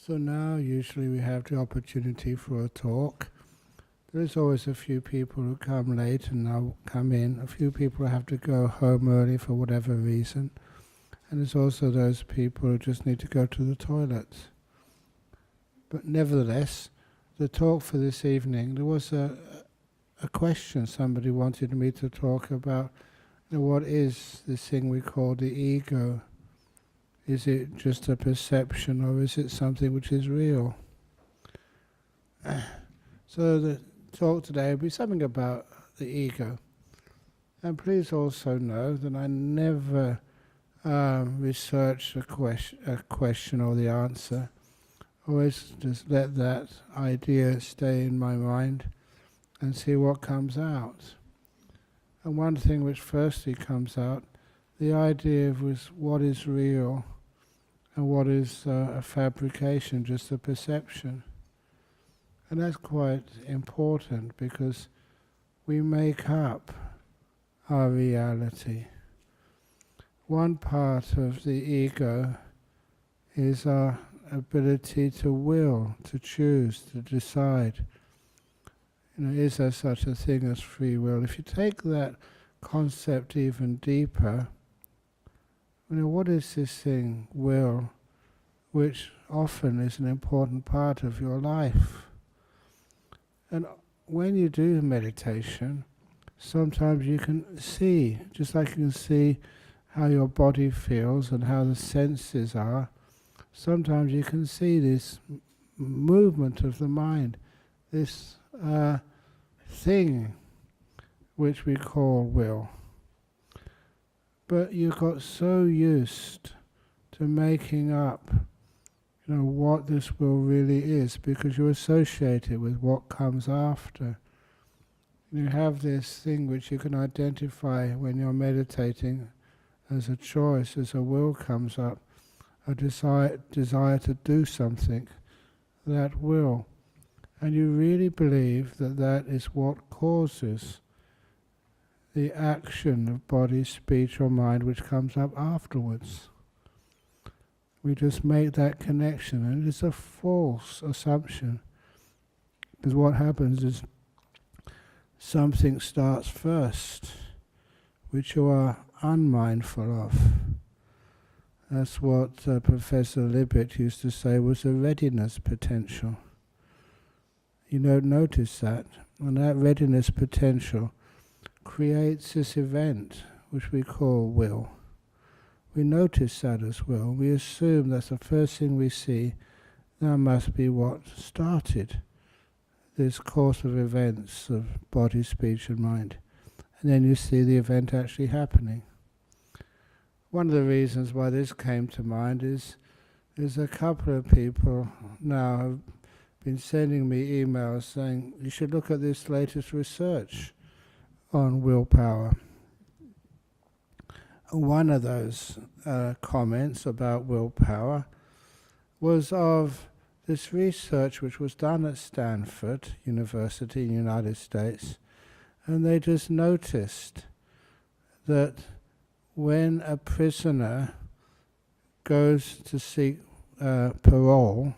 So now usually we have the opportunity for a talk. There's always a few people who come late and now come in. A few people have to go home early for whatever reason. And there's also those people who just need to go to the toilet. But nevertheless, the talk for this evening, there was a question somebody wanted me to talk about. What is this thing we call the ego? Is it just a perception, or is it something which is real? So the talk today will be something about the ego. And please also know that I never research a question or the answer. Always just let that idea stay in my mind and see what comes out. And one thing which firstly comes out, the idea of what is real and what is a fabrication, just a perception. And that's quite important because we make up our reality. One part of the ego is our ability to will, to choose, to decide. Is there such a thing as free will? If you take that concept even deeper, what is this thing, will, which often is an important part of your life? And when you do meditation, sometimes you can see, just like you can see how your body feels and how the senses are, sometimes you can see this movement of the mind, this thing which we call will. But you got so used to making up what this will really is because you associate it with what comes after. You have this thing which you can identify when you're meditating as a choice, as a will comes up, a desire to do something, that will. And you really believe that that is what causes the action of body, speech or mind which comes up afterwards. We just make that connection, and it's a false assumption. Because what happens is something starts first, which you are unmindful of. That's what Professor Libet used to say was a readiness potential. You don't notice that, and that readiness potential creates this event which we call will. We notice that as will. We assume that's the first thing we see. That must be what started this course of events of body, speech and mind. And then you see the event actually happening. One of the reasons why this came to mind is a couple of people now have been sending me emails saying you should look at this latest research on willpower. One of those comments about willpower was of this research which was done at Stanford University in the United States, and they just noticed that when a prisoner goes to seek parole,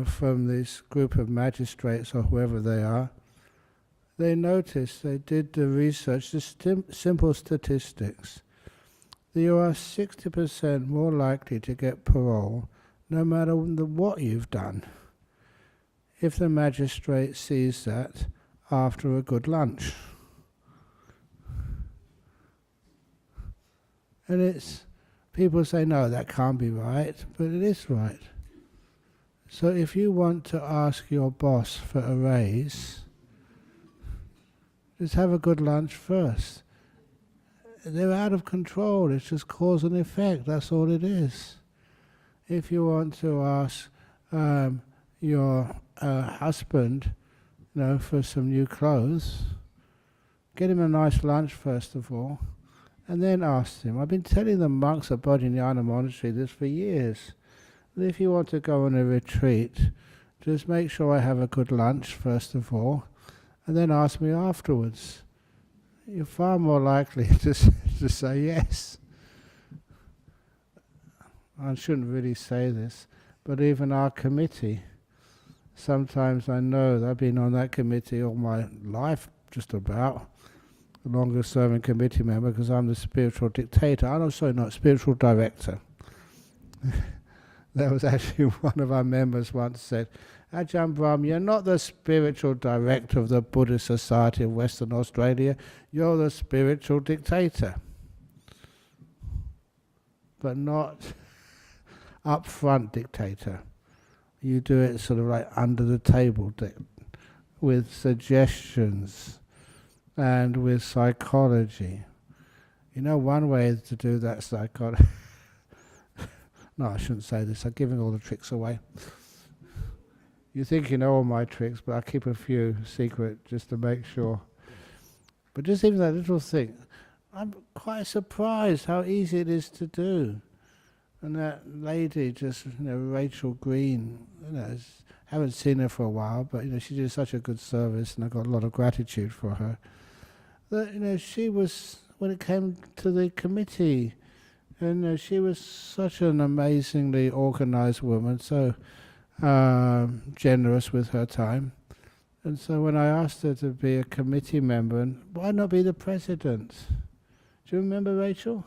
from this group of magistrates or whoever they are, they noticed, they did the research, just simple statistics, that you are 60% more likely to get parole no matter what you've done if the magistrate sees that after a good lunch. And people say, no, that can't be right, but it is right. So if you want to ask your boss for a raise, just have a good lunch first. They're out of control. It's just cause and effect. That's all it is. If you want to ask your husband, for some new clothes, get him a nice lunch first of all, and then ask him. I've been telling the monks at Bodhinyana Monastery this for years. That if you want to go on a retreat, just make sure I have a good lunch first of all, and then ask me afterwards. You're far more likely to say yes. I shouldn't really say this, But even our committee, sometimes I know that I've been on that committee all my life, just about, the longest serving committee member, because I'm the spiritual dictator. I'm sorry, not spiritual director. There was actually one of our members once said, AjahnBrahm, you're not the spiritual director of the Buddhist Society of Western Australia, you're the spiritual dictator. But not upfront dictator. You do it sort of like under the table with suggestions and with psychology. You know, one way to do that psychology. No, I shouldn't say this. I'm giving all the tricks away. You think you know all my tricks, but I keep a few secret just to make sure. But just even that little thing, I'm quite surprised how easy it is to do. And that lady, just, Rachel Green, haven't seen her for a while, but, she did such a good service, and I got a lot of gratitude for her. That, she was, when it came to the committee, and she was such an amazingly organized woman, so generous with her time. And so when I asked her to be a committee member, and why not be the president? Do you remember Rachel?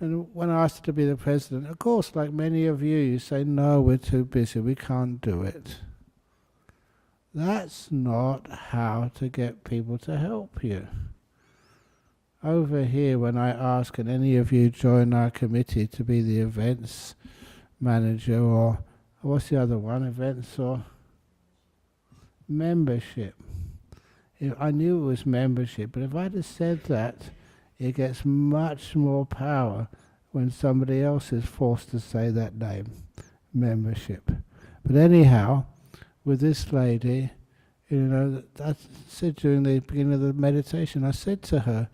And when I asked her to be the president, of course, like many of you, you say, no, we're too busy, we can't do it. That's not how to get people to help you. Over here, when I ask, can any of you join our committee to be the events manager, or what's the other one, events or membership? I knew it was membership, but if I'd have said that, it gets much more power when somebody else is forced to say that name, membership. But anyhow, with this lady, I said during the beginning of the meditation, I said to her,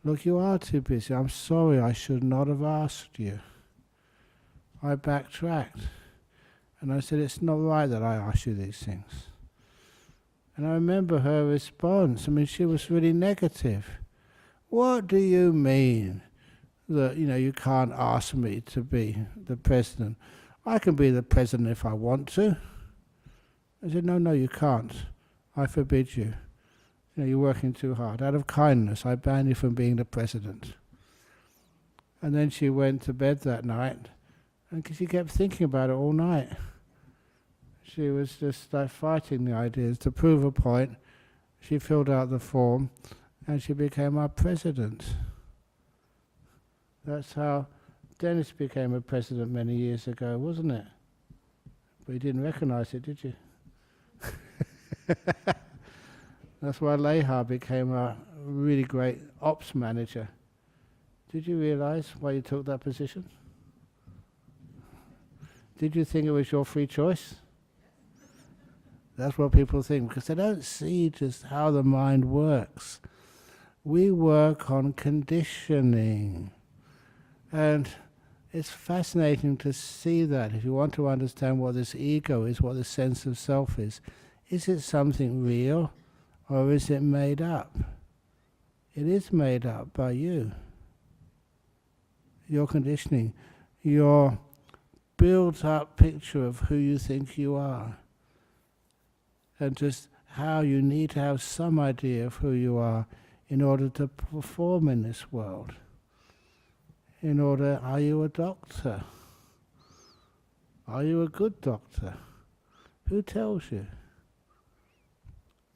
look, you are too busy. I'm sorry, I should not have asked you. I backtracked. And I said, it's not right that I ask you these things. And I remember her response. She was really negative. What do you mean that, you can't ask me to be the president? I can be the president if I want to. I said, no, you can't. I forbid you. You're working too hard. Out of kindness, I ban you from being the president. And then she went to bed that night, and she kept thinking about it all night. She was just like fighting the ideas. To prove a point, she filled out the form, and she became our president. That's how Dennis became a president many years ago, wasn't it? But you didn't recognize it, did you? That's why Leha became a really great ops manager. Did you realize why you took that position? Did you think it was your free choice? That's what people think, because they don't see just how the mind works. We work on conditioning. And it's fascinating to see that. If you want to understand what this ego is, what the sense of self is it something real or is it made up? It is made up by you. Your conditioning, your built-up picture of who you think you are, and just how you need to have some idea of who you are in order to perform in this world. Are you a doctor? Are you a good doctor? Who tells you?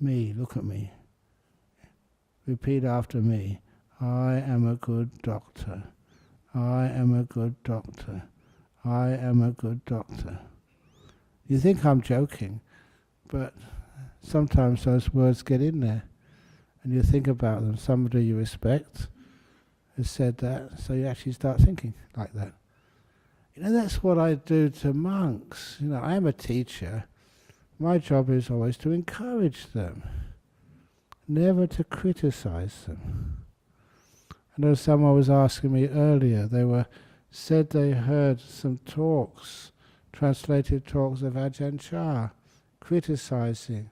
Me, look at me. Repeat after me. I am a good doctor. I am a good doctor. I am a good doctor. You think I'm joking, but sometimes those words get in there and you think about them. Somebody you respect has said that, so you actually start thinking like that. That's what I do to monks. I am a teacher. My job is always to encourage them, never to criticize them. I know someone was asking me earlier, said they heard some talks, translated talks of Ajahn Chah, criticizing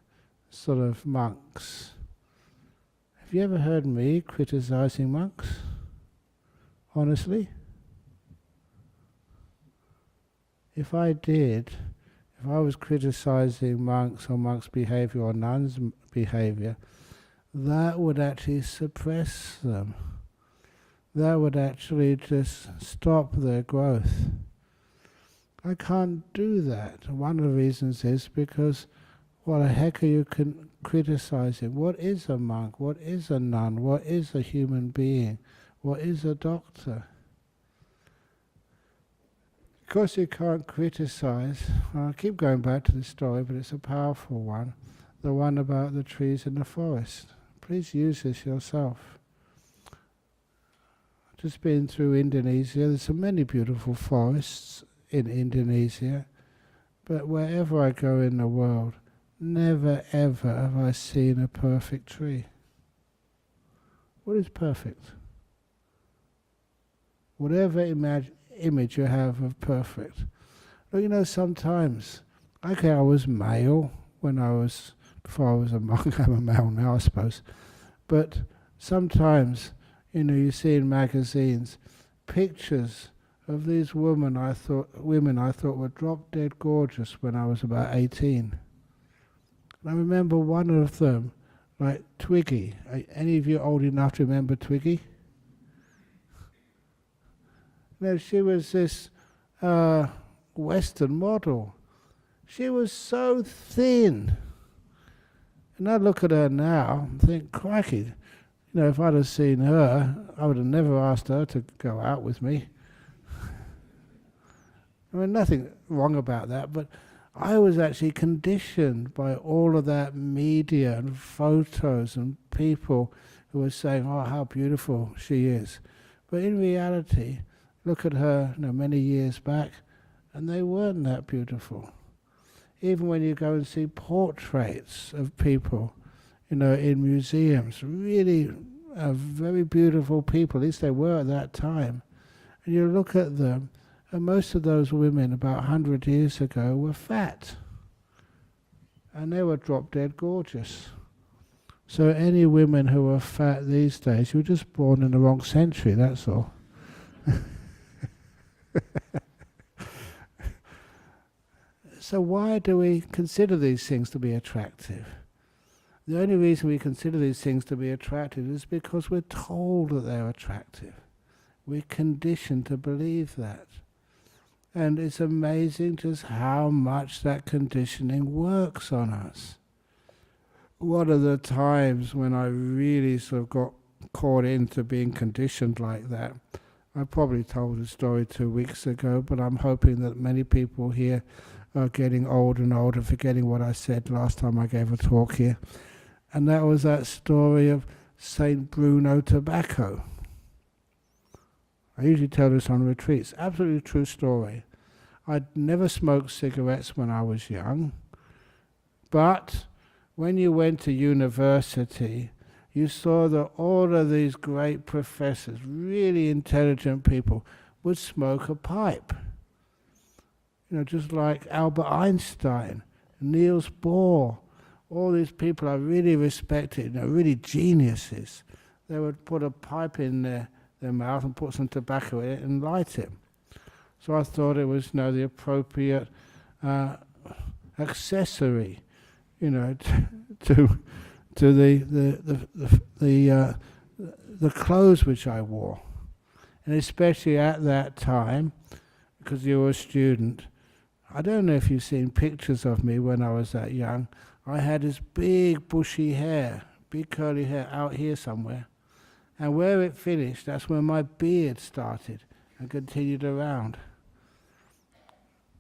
sort of monks. Have you ever heard me criticizing monks? Honestly? if I did, if I was criticizing monks or monks' behavior or nuns' behavior, that would actually suppress them. That would actually just stop their growth. I can't do that. One of the reasons is because what the heck are you criticizing? What is a monk? What is a nun? What is a human being? What is a doctor? Of course you can't criticize. I'll keep going back to the story, but it's a powerful one. The one about the trees in the forest. Please use this yourself. I've just been through Indonesia. There's so many beautiful forests in Indonesia, but wherever I go in the world, never ever have I seen a perfect tree. What is perfect? Whatever image you have of perfect. Well, you know, sometimes, okay, I was male before I was a monk. I'm a male now, I suppose. But sometimes, you know, you see in magazines pictures of these women I thought were drop dead gorgeous when I was about 18. And I remember one of them, like Twiggy. Any of you old enough to remember Twiggy? No, she was this Western model. She was so thin. And I look at her now and think, crikey, you know, if I'd have seen her, I would have never asked her to go out with me. I mean, nothing wrong about that, but I was actually conditioned by all of that media and photos and people who were saying, oh, how beautiful she is. But in reality, look at her, you know, many years back, and they weren't that beautiful. Even when you go and see portraits of people, you know, in museums, really very beautiful people, at least they were at that time, and you look at them, and most of those women about 100 years ago were fat, and they were drop-dead gorgeous. So any women who are fat these days, you were just born in the wrong century, that's all. So why do we consider these things to be attractive? The only reason we consider these things to be attractive is because we're told that they're attractive. We're conditioned to believe that. And it's amazing just how much that conditioning works on us. One of the times when I really sort of got caught into being conditioned like that, I probably told the story 2 weeks ago, but I'm hoping that many people here are getting old and older, forgetting what I said last time I gave a talk here. And that was that story of Saint Bruno Tobacco. I usually tell this on retreats. Absolutely true story. I'd never smoked cigarettes when I was young, but when you went to university, you saw that all of these great professors, really intelligent people, would smoke a pipe. You know, just like Albert Einstein, Niels Bohr, all these people I really respected, you know, really geniuses. They would put a pipe in their mouth and put some tobacco in it and light it. So I thought it was, you know, the appropriate accessory, you know, to the clothes which I wore. And especially at that time, because you were a student, I don't know if you've seen pictures of me when I was that young. I had this big bushy hair, big curly hair out here somewhere. And where it finished, that's where my beard started and continued around.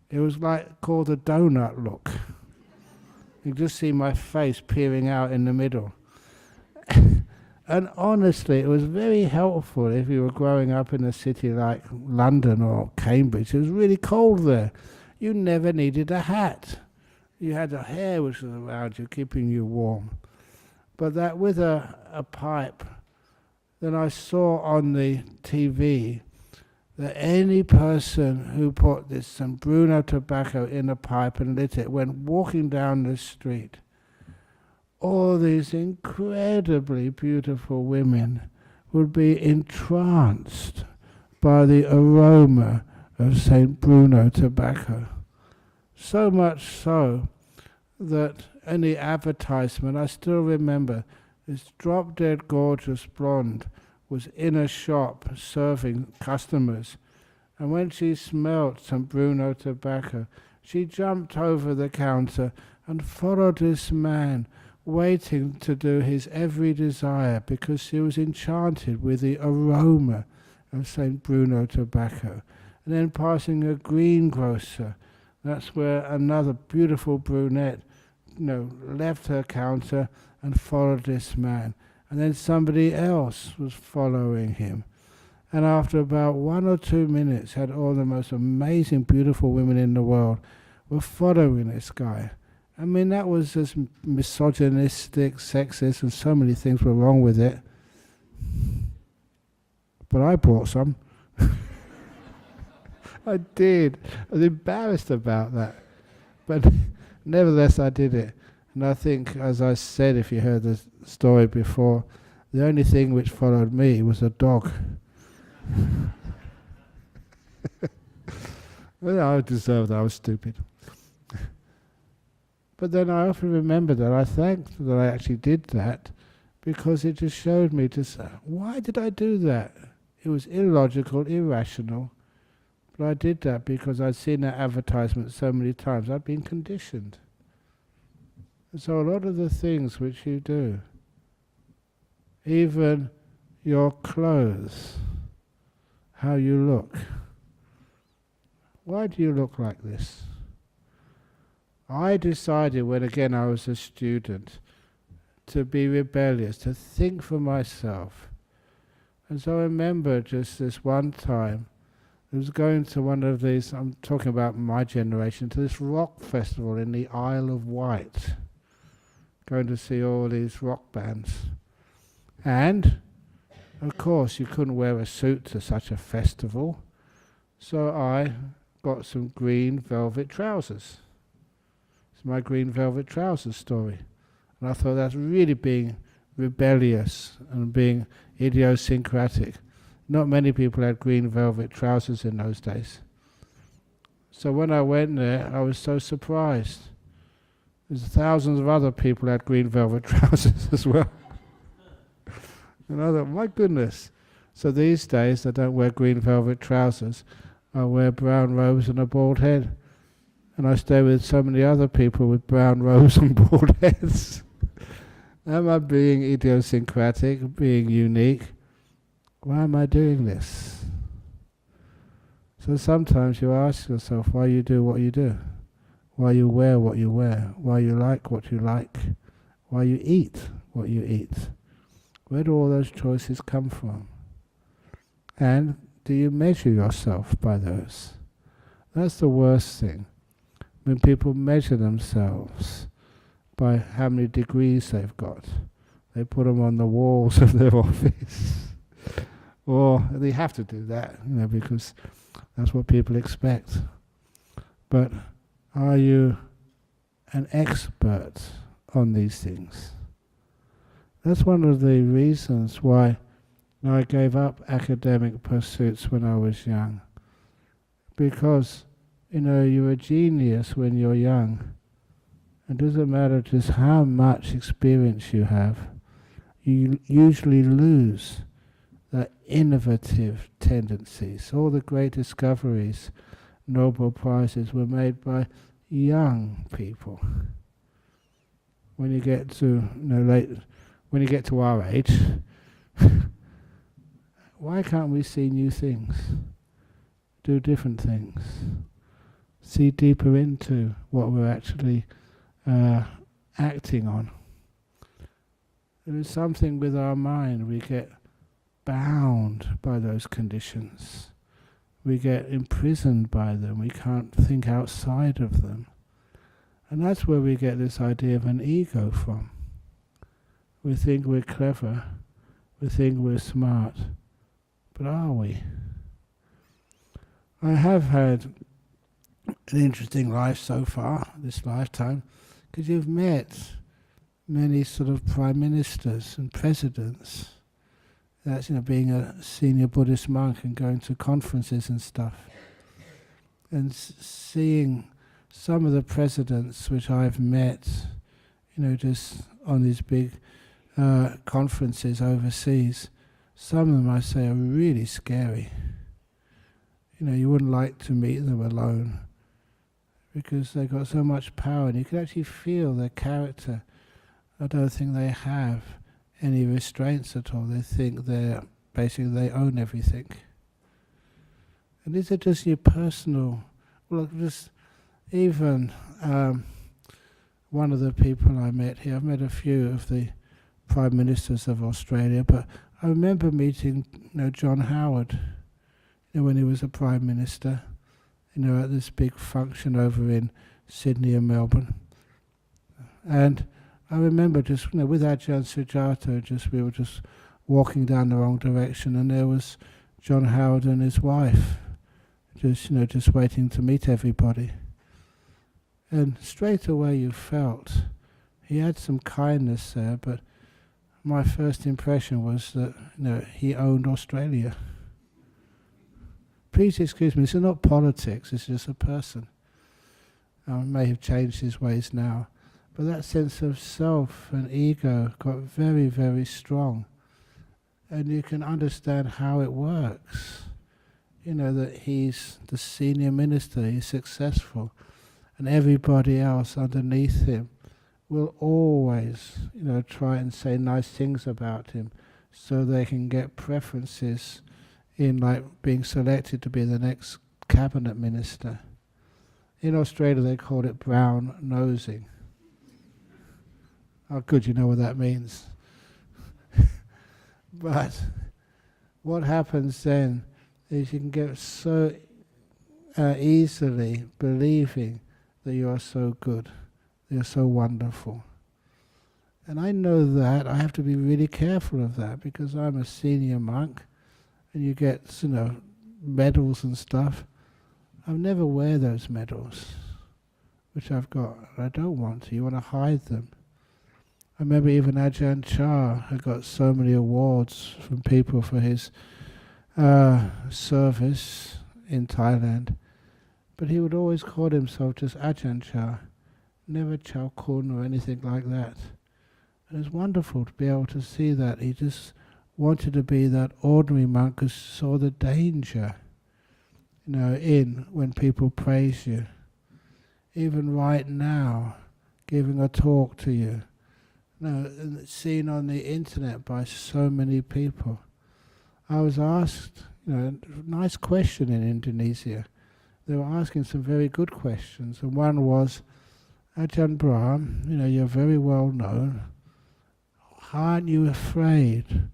It was like called the donut look. You just see my face peering out in the middle. And honestly, it was very helpful if you were growing up in a city like London or Cambridge. It was really cold there. You never needed a hat. You had a hair which was around you, keeping you warm. But that with a pipe, then I saw on the TV that any person who put this some Bruno tobacco in a pipe and lit it went walking down the street. All these incredibly beautiful women would be entranced by the aroma of St. Bruno Tobacco. So much so that in the advertisement, I still remember, this drop-dead gorgeous blonde was in a shop serving customers, and when she smelt some Bruno Tobacco, she jumped over the counter and followed this man, waiting to do his every desire because she was enchanted with the aroma of St. Bruno Tobacco. And then passing a greengrocer, that's where another beautiful brunette, left her counter and followed this man. And then somebody else was following him. And after about 1 or 2 minutes, had all the most amazing, beautiful women in the world were following this guy. I mean, that was just misogynistic, sexist, and so many things were wrong with it. But I bought some. I did. I was embarrassed about that. But nevertheless, I did it. And I think, as I said, if you heard the story before, the only thing which followed me was a dog. Well, I deserved that. I was stupid. But then I often remember that I thanked that I actually did that, because it just showed me why did I do that? It was illogical, irrational, but I did that because I'd seen that advertisement so many times. I'd been conditioned. And so a lot of the things which you do, even your clothes, how you look. Why do you look like this? I decided when again I was a student to be rebellious, to think for myself. And so I remember just this one time, I was going to one of these, I'm talking about my generation, to this rock festival in the Isle of Wight, going to see all these rock bands. And, of course, you couldn't wear a suit to such a festival, so I got some green velvet trousers. It's my green velvet trousers story. And I thought that's really being rebellious and being idiosyncratic. Not many people had green velvet trousers in those days. So when I went there, I was so surprised. There's thousands of other people had green velvet trousers as well. And I thought, my goodness. So these days I don't wear green velvet trousers. I wear brown robes and a bald head. And I stay with so many other people with brown robes and bald heads. Am I being idiosyncratic, being unique? Why am I doing this? So sometimes you ask yourself why you do what you do, why you wear what you wear, why you like what you like, why you eat what you eat. Where do all those choices come from? And do you measure yourself by those? That's the worst thing. When people measure themselves by how many degrees they've got, they put them on the walls of their office. Or they have to do that, because that's what people expect. But are you an expert on these things? That's one of the reasons why I gave up academic pursuits when I was young. Because, you're a genius when you're young. It doesn't matter just how much experience you have. You usually lose the innovative tendencies. All the great discoveries, Nobel Prizes, were made by young people. When you get to when you get to our age, why can't we see new things, do different things, see deeper into what we're actually acting on? There is something with our mind. We get bound by those conditions. We get imprisoned by them. We can't think outside of them. And that's where we get this idea of an ego from. We think we're clever. We think we're smart. But are we? I have had an interesting life so far, this lifetime, because you've met many sort of prime ministers and presidents. That's being a senior Buddhist monk and going to conferences and stuff. and seeing some of the presidents which I've met, just on these big conferences overseas, some of them I say are really scary. You wouldn't like to meet them alone because they've got so much power, and you can actually feel their character. I don't think they have any restraints at all. They think they own everything. And these are just your personal, just even one of the people I met here, I've met a few of the Prime Ministers of Australia, but I remember meeting John Howard, when he was a Prime Minister, at this big function over in Sydney and Melbourne. And I remember just, with Ajahn Sujato, we were just walking down the wrong direction, and there was John Howard and his wife, just waiting to meet everybody. And straight away you felt he had some kindness there, but my first impression was that, he owned Australia. Please excuse me, this is not politics, this is just a person. He may have changed his ways now, but that sense of self and ego got very, very strong. And you can understand how it works. That he's the senior minister, he's successful, and everybody else underneath him will always, try and say nice things about him so they can get preferences in being selected to be the next cabinet minister. In Australia they call it brown nosing. Oh good, you know what that means. But what happens then is you can get so easily believing that you are so good, you're so wonderful. And I know that I have to be really careful of that because I'm a senior monk, and you get, medals and stuff. I'll never wear those medals, which I've got. I don't want to. You want to hide them. I remember even Ajahn Chah had got so many awards from people for his service in Thailand, but he would always call himself just Ajahn Chah, never Chao Kun or anything like that. And it's wonderful to be able to see that. He just wanted to be that ordinary monk who saw the danger, in when people praise you. Even right now, giving a talk to you, seen on the internet by so many people. I was asked, a nice question in Indonesia. They were asking some very good questions, and one was, AjahnBrahm, you're very well known. Aren't you afraid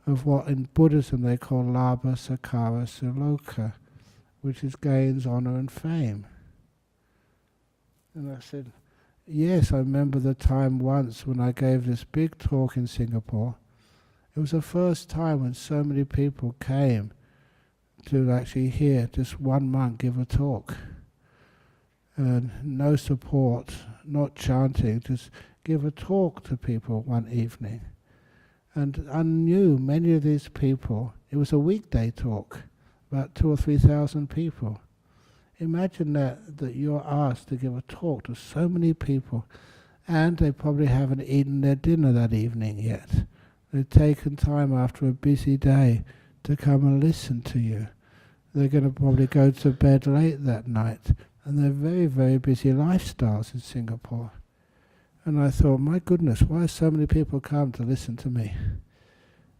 of what in Buddhism they call labha, sakara, siloka, which is gains, honor and fame? And I said, yes, I remember the time once when I gave this big talk in Singapore. It was the first time when so many people came to actually hear just one monk give a talk. And no support, not chanting, just give a talk to people one evening. And I knew many of these people, it was a weekday talk, about 2,000 or 3,000 people. Imagine that you're asked to give a talk to so many people, and they probably haven't eaten their dinner that evening yet. They've taken time after a busy day to come and listen to you. They're going to probably go to bed late that night, and they're very, very busy lifestyles in Singapore. And I thought, my goodness, why so many people come to listen to me?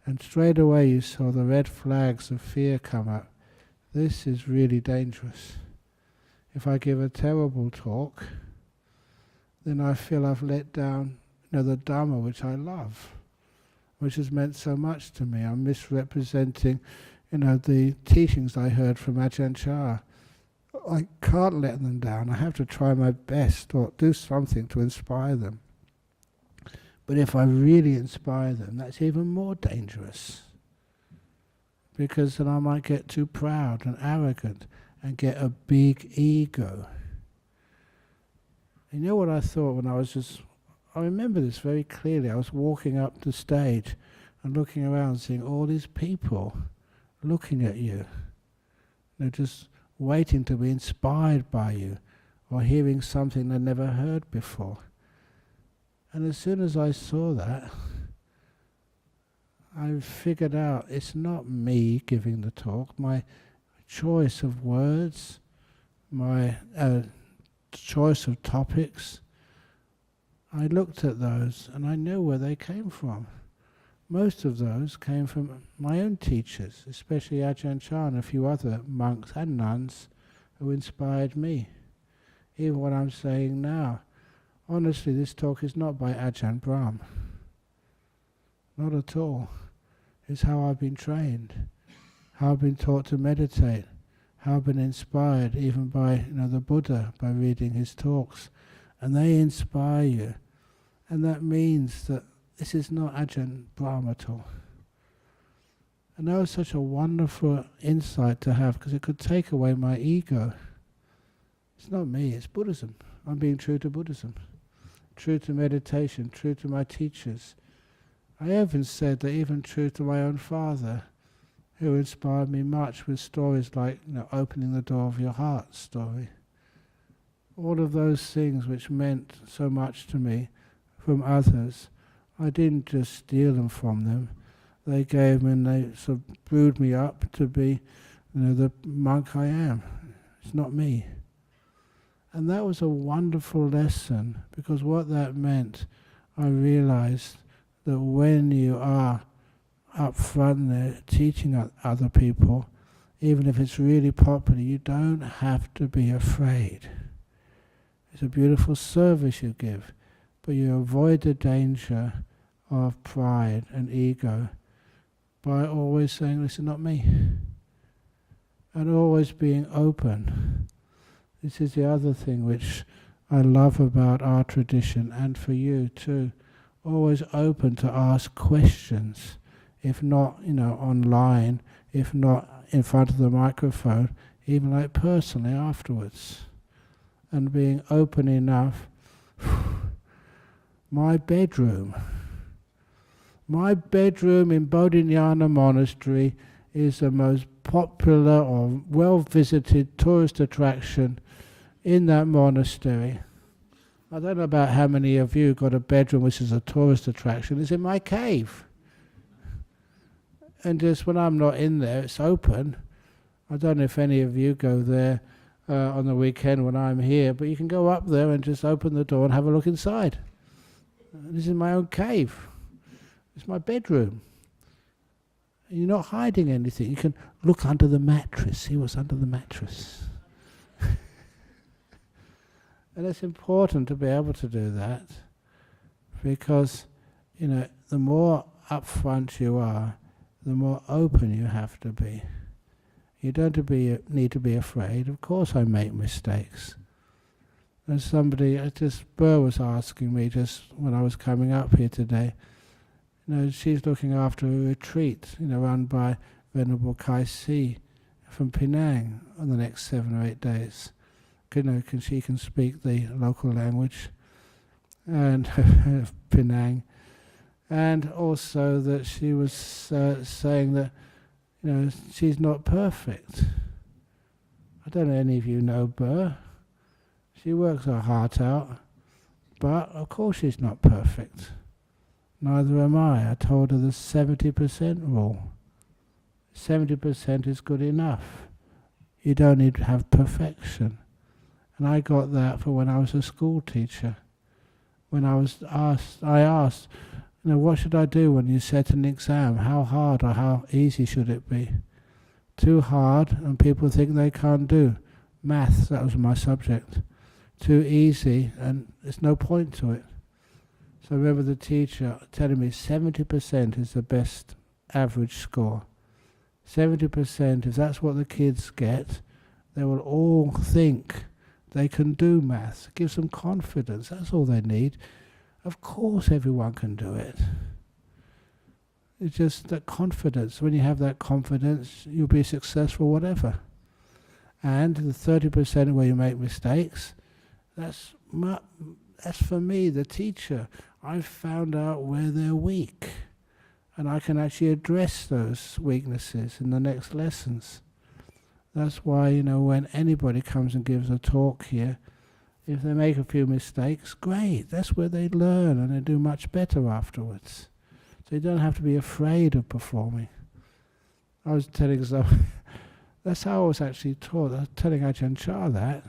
And straight away you saw the red flags of fear come up. This is really dangerous. If I give a terrible talk, then I feel I've let down the Dhamma which I love, which has meant so much to me. I'm misrepresenting the teachings I heard from Ajahn Chah. I can't let them down. I have to try my best or do something to inspire them. But if I really inspire them, that's even more dangerous. Because then I might get too proud and arrogant and get a big ego. You know what I thought when I remember this very clearly. I was walking up the stage and looking around, seeing all these people looking at you. They're just waiting to be inspired by you, or hearing something they never heard before. And as soon as I saw that, I figured out it's not me giving the talk. My choice of words, my choice of topics, I looked at those and I knew where they came from. Most of those came from my own teachers, especially Ajahn and a few other monks and nuns who inspired me. Even what I'm saying now. Honestly, this talk is not by AjahnBrahm. Not at all. It's how I've been trained, how I've been taught to meditate, how I've been inspired even by the Buddha, by reading his talks. And they inspire you. And that means that this is not AjahnBrahm at all. And that was such a wonderful insight to have, because it could take away my ego. It's not me, it's Buddhism. I'm being true to Buddhism, true to meditation, true to my teachers. I even said that even true to my own father, who inspired me much with stories like opening the door of your heart story. All of those things which meant so much to me from others, I didn't just steal them from them. They gave me and they sort of brewed me up to be the monk I am. It's not me. And that was a wonderful lesson, because what that meant, I realized that when you are up front there teaching other people, even if it's really popular, you don't have to be afraid. It's a beautiful service you give, but you avoid the danger of pride and ego by always saying, this is not me. And always being open. This is the other thing which I love about our tradition, and for you too. Always open to ask questions, if not online, if not in front of the microphone, even like personally afterwards. And being open enough. My bedroom in Bodhinyana Monastery is the most popular or well-visited tourist attraction in that monastery. I don't know about how many of you got a bedroom which is a tourist attraction. It's in my cave. And just when I'm not in there, it's open. I don't know if any of you go there on the weekend when I'm here, but you can go up there and just open the door and have a look inside. This is my own cave. It's my bedroom. You're not hiding anything. You can look under the mattress, see what's under the mattress. And it's important to be able to do that, because the more upfront you are, the more open you have to be. You don't need to be afraid. Of course I make mistakes. And somebody, Burr was asking me just when I was coming up here today, she's looking after a retreat, run by Venerable Kai Si from Penang on the next 7 or 8 days. She can speak the local language and Penang, and also that she was saying that she's not perfect. I don't know any of you know Burr. She works her heart out, but of course she's not perfect. Neither am I. I told her the 70% rule. 70% is good enough. You don't need to have perfection. And I got that for when I was a school teacher. When I asked, what should I do when you set an exam? How hard or how easy should it be? Too hard, and people think they can't do. Maths, that was my subject. Too easy, and there's no point to it. So I remember the teacher telling me 70% is the best average score. 70%, if that's what the kids get, they will all think they can do maths. It gives them confidence, that's all they need. Of course everyone can do it. It's just that confidence. When you have that confidence, you'll be successful whatever. And the 30% where you make mistakes, that's for me, the teacher. I've found out where they're weak. And I can actually address those weaknesses in the next lessons. That's why, when anybody comes and gives a talk here, if they make a few mistakes, great, that's where they learn and they do much better afterwards. So you don't have to be afraid of performing. I was telling some, that's how I was actually taught. I was telling Ajahn Chah that.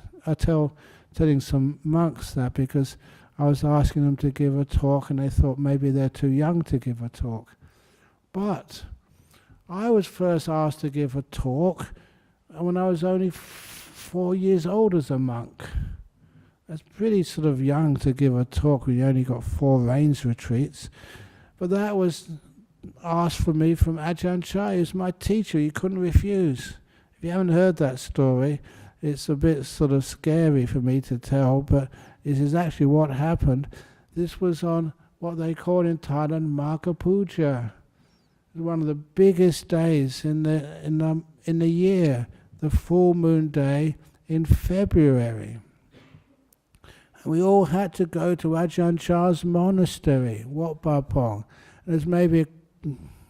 Telling some monks that because I was asking them to give a talk and they thought maybe they're too young to give a talk. But I was first asked to give a talk when I was only 4 years old as a monk. That's pretty sort of young to give a talk when you only got 4 rains retreats. But that was asked for me from Ajahn Chah, who's my teacher. He couldn't refuse. If you haven't heard that story, it's a bit sort of scary for me to tell, but this is actually what happened. This was on what they call in Thailand Magha Puja. One of the biggest days in the year, the full moon day in February. And we all had to go to Ajahn Chah's monastery, Wat Pong. There's maybe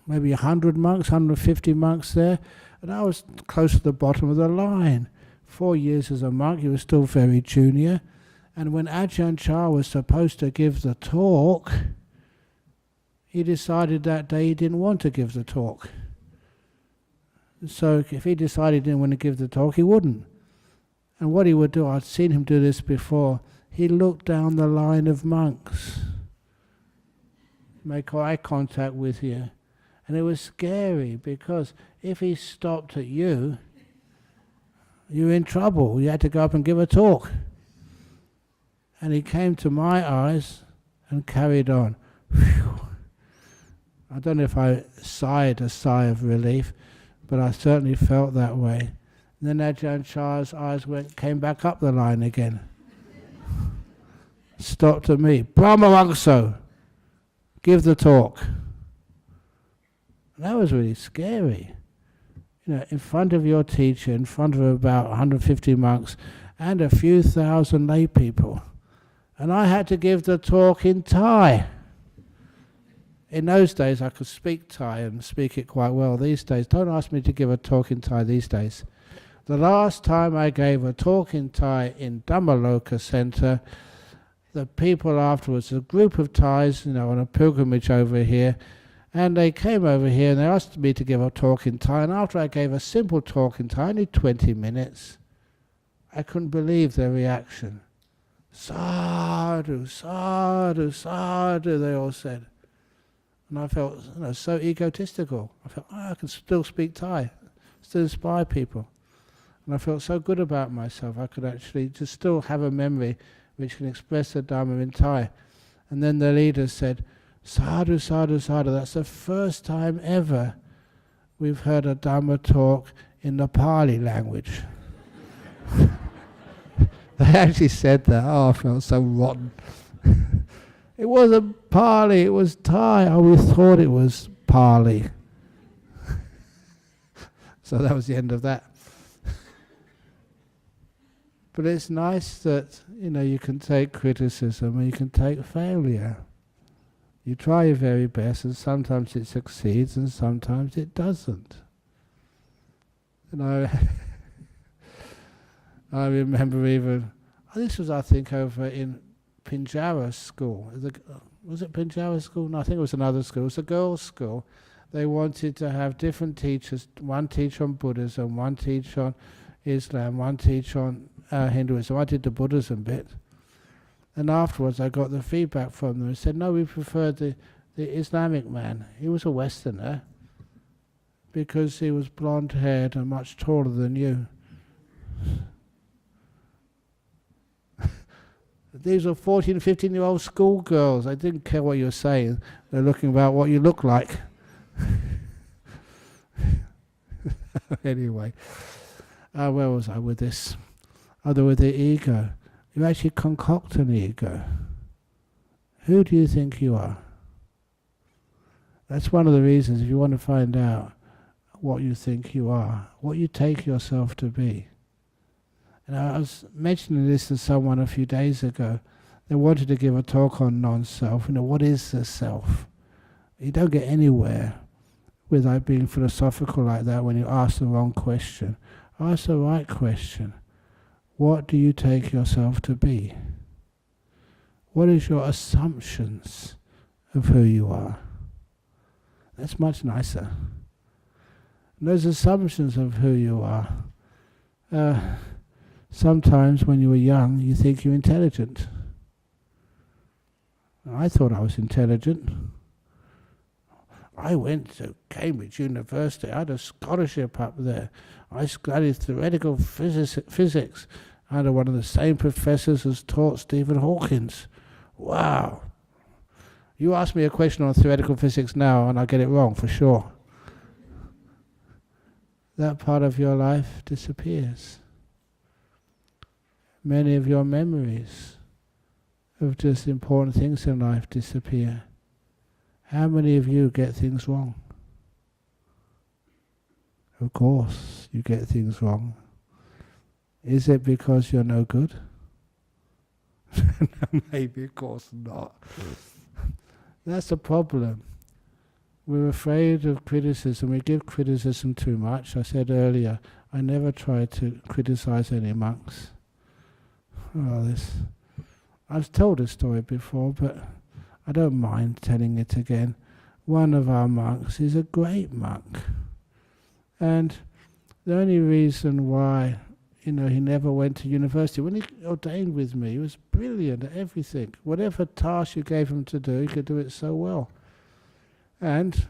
100 monks, 150 monks there, and I was close to the bottom of the line. 4 years as a monk, he was still very junior. And when Ajahn Chah was supposed to give the talk, he decided that day he didn't want to give the talk. So if he decided he didn't want to give the talk, he wouldn't. And what he would do, I'd seen him do this before, he looked down the line of monks, make eye contact with you. And it was scary because if he stopped at you, you were in trouble. You had to go up and give a talk. And he came to my eyes and carried on. Whew. I don't know if I sighed a sigh of relief, but I certainly felt that way. And then Ajahn Chah's eyes came back up the line again. Stopped at me. Brahmavangso, give the talk. And that was really scary. In front of your teacher, in front of about 150 monks and a few thousand lay people. And I had to give the talk in Thai. In those days I could speak Thai and speak it quite well. These days, don't ask me to give a talk in Thai these days. The last time I gave a talk in Thai in Dhammaloka Center, the people afterwards, a group of Thais, on a pilgrimage over here, and they came over here and they asked me to give a talk in Thai, and after I gave a simple talk in Thai, only 20 minutes, I couldn't believe their reaction. Sadhu, sadhu, sadhu, they all said. And I felt so egotistical. I felt, I can still speak Thai, still inspire people. And I felt so good about myself, I could actually just still have a memory which can express the Dhamma in Thai. And then the leader said, sadhu, sadhu, sadhu, that's the first time ever we've heard a Dhamma talk in the Pali language. They actually said that. Oh, I felt so rotten. It wasn't Pali, it was Thai. I always thought it was Pali. So that was the end of that. But it's nice that, you can take criticism and you can take failure. You try your very best and sometimes it succeeds and sometimes it doesn't. I remember even, this was I think over in Pinjara school. Was it Pinjara school? No, I think it was another school. It was a girls' school. They wanted to have different teachers, one teach on Buddhism, one teach on Islam, one teach on Hinduism. I did the Buddhism bit. And afterwards I got the feedback from them. They said, no, we preferred the Islamic man. He was a Westerner because he was blonde-haired and much taller than you. These were 14, 15-year-old schoolgirls. I didn't care what you were saying. They're looking about what you look like. Anyway, where was I with this? Other with the ego. You actually concoct an ego. Who do you think you are? That's one of the reasons if you want to find out what you think you are, what you take yourself to be. And I was mentioning this to someone a few days ago. They wanted to give a talk on non-self. What is the self? You don't get anywhere without being philosophical like that when you ask the wrong question. Ask the right question. What do you take yourself to be? What is your assumptions of who you are? That's much nicer. And those assumptions of who you are, sometimes when you were young, you think you're intelligent. I thought I was intelligent. I went to Cambridge University. I had a scholarship up there. I studied theoretical physics under one of the same professors as taught Stephen Hawkins. Wow. You ask me a question on theoretical physics now and I'll get it wrong for sure. That part of your life disappears. Many of your memories of just important things in life disappear. How many of you get things wrong? Of course you get things wrong. Is it because you're no good? Maybe, of course not. That's the problem. We're afraid of criticism. We give criticism too much. I said earlier, I never try to criticize any monks. I've told this story before, but I don't mind telling it again. One of our monks is a great monk. And the only reason why, he never went to university, when he ordained with me, he was brilliant at everything. Whatever task you gave him to do, he could do it so well. And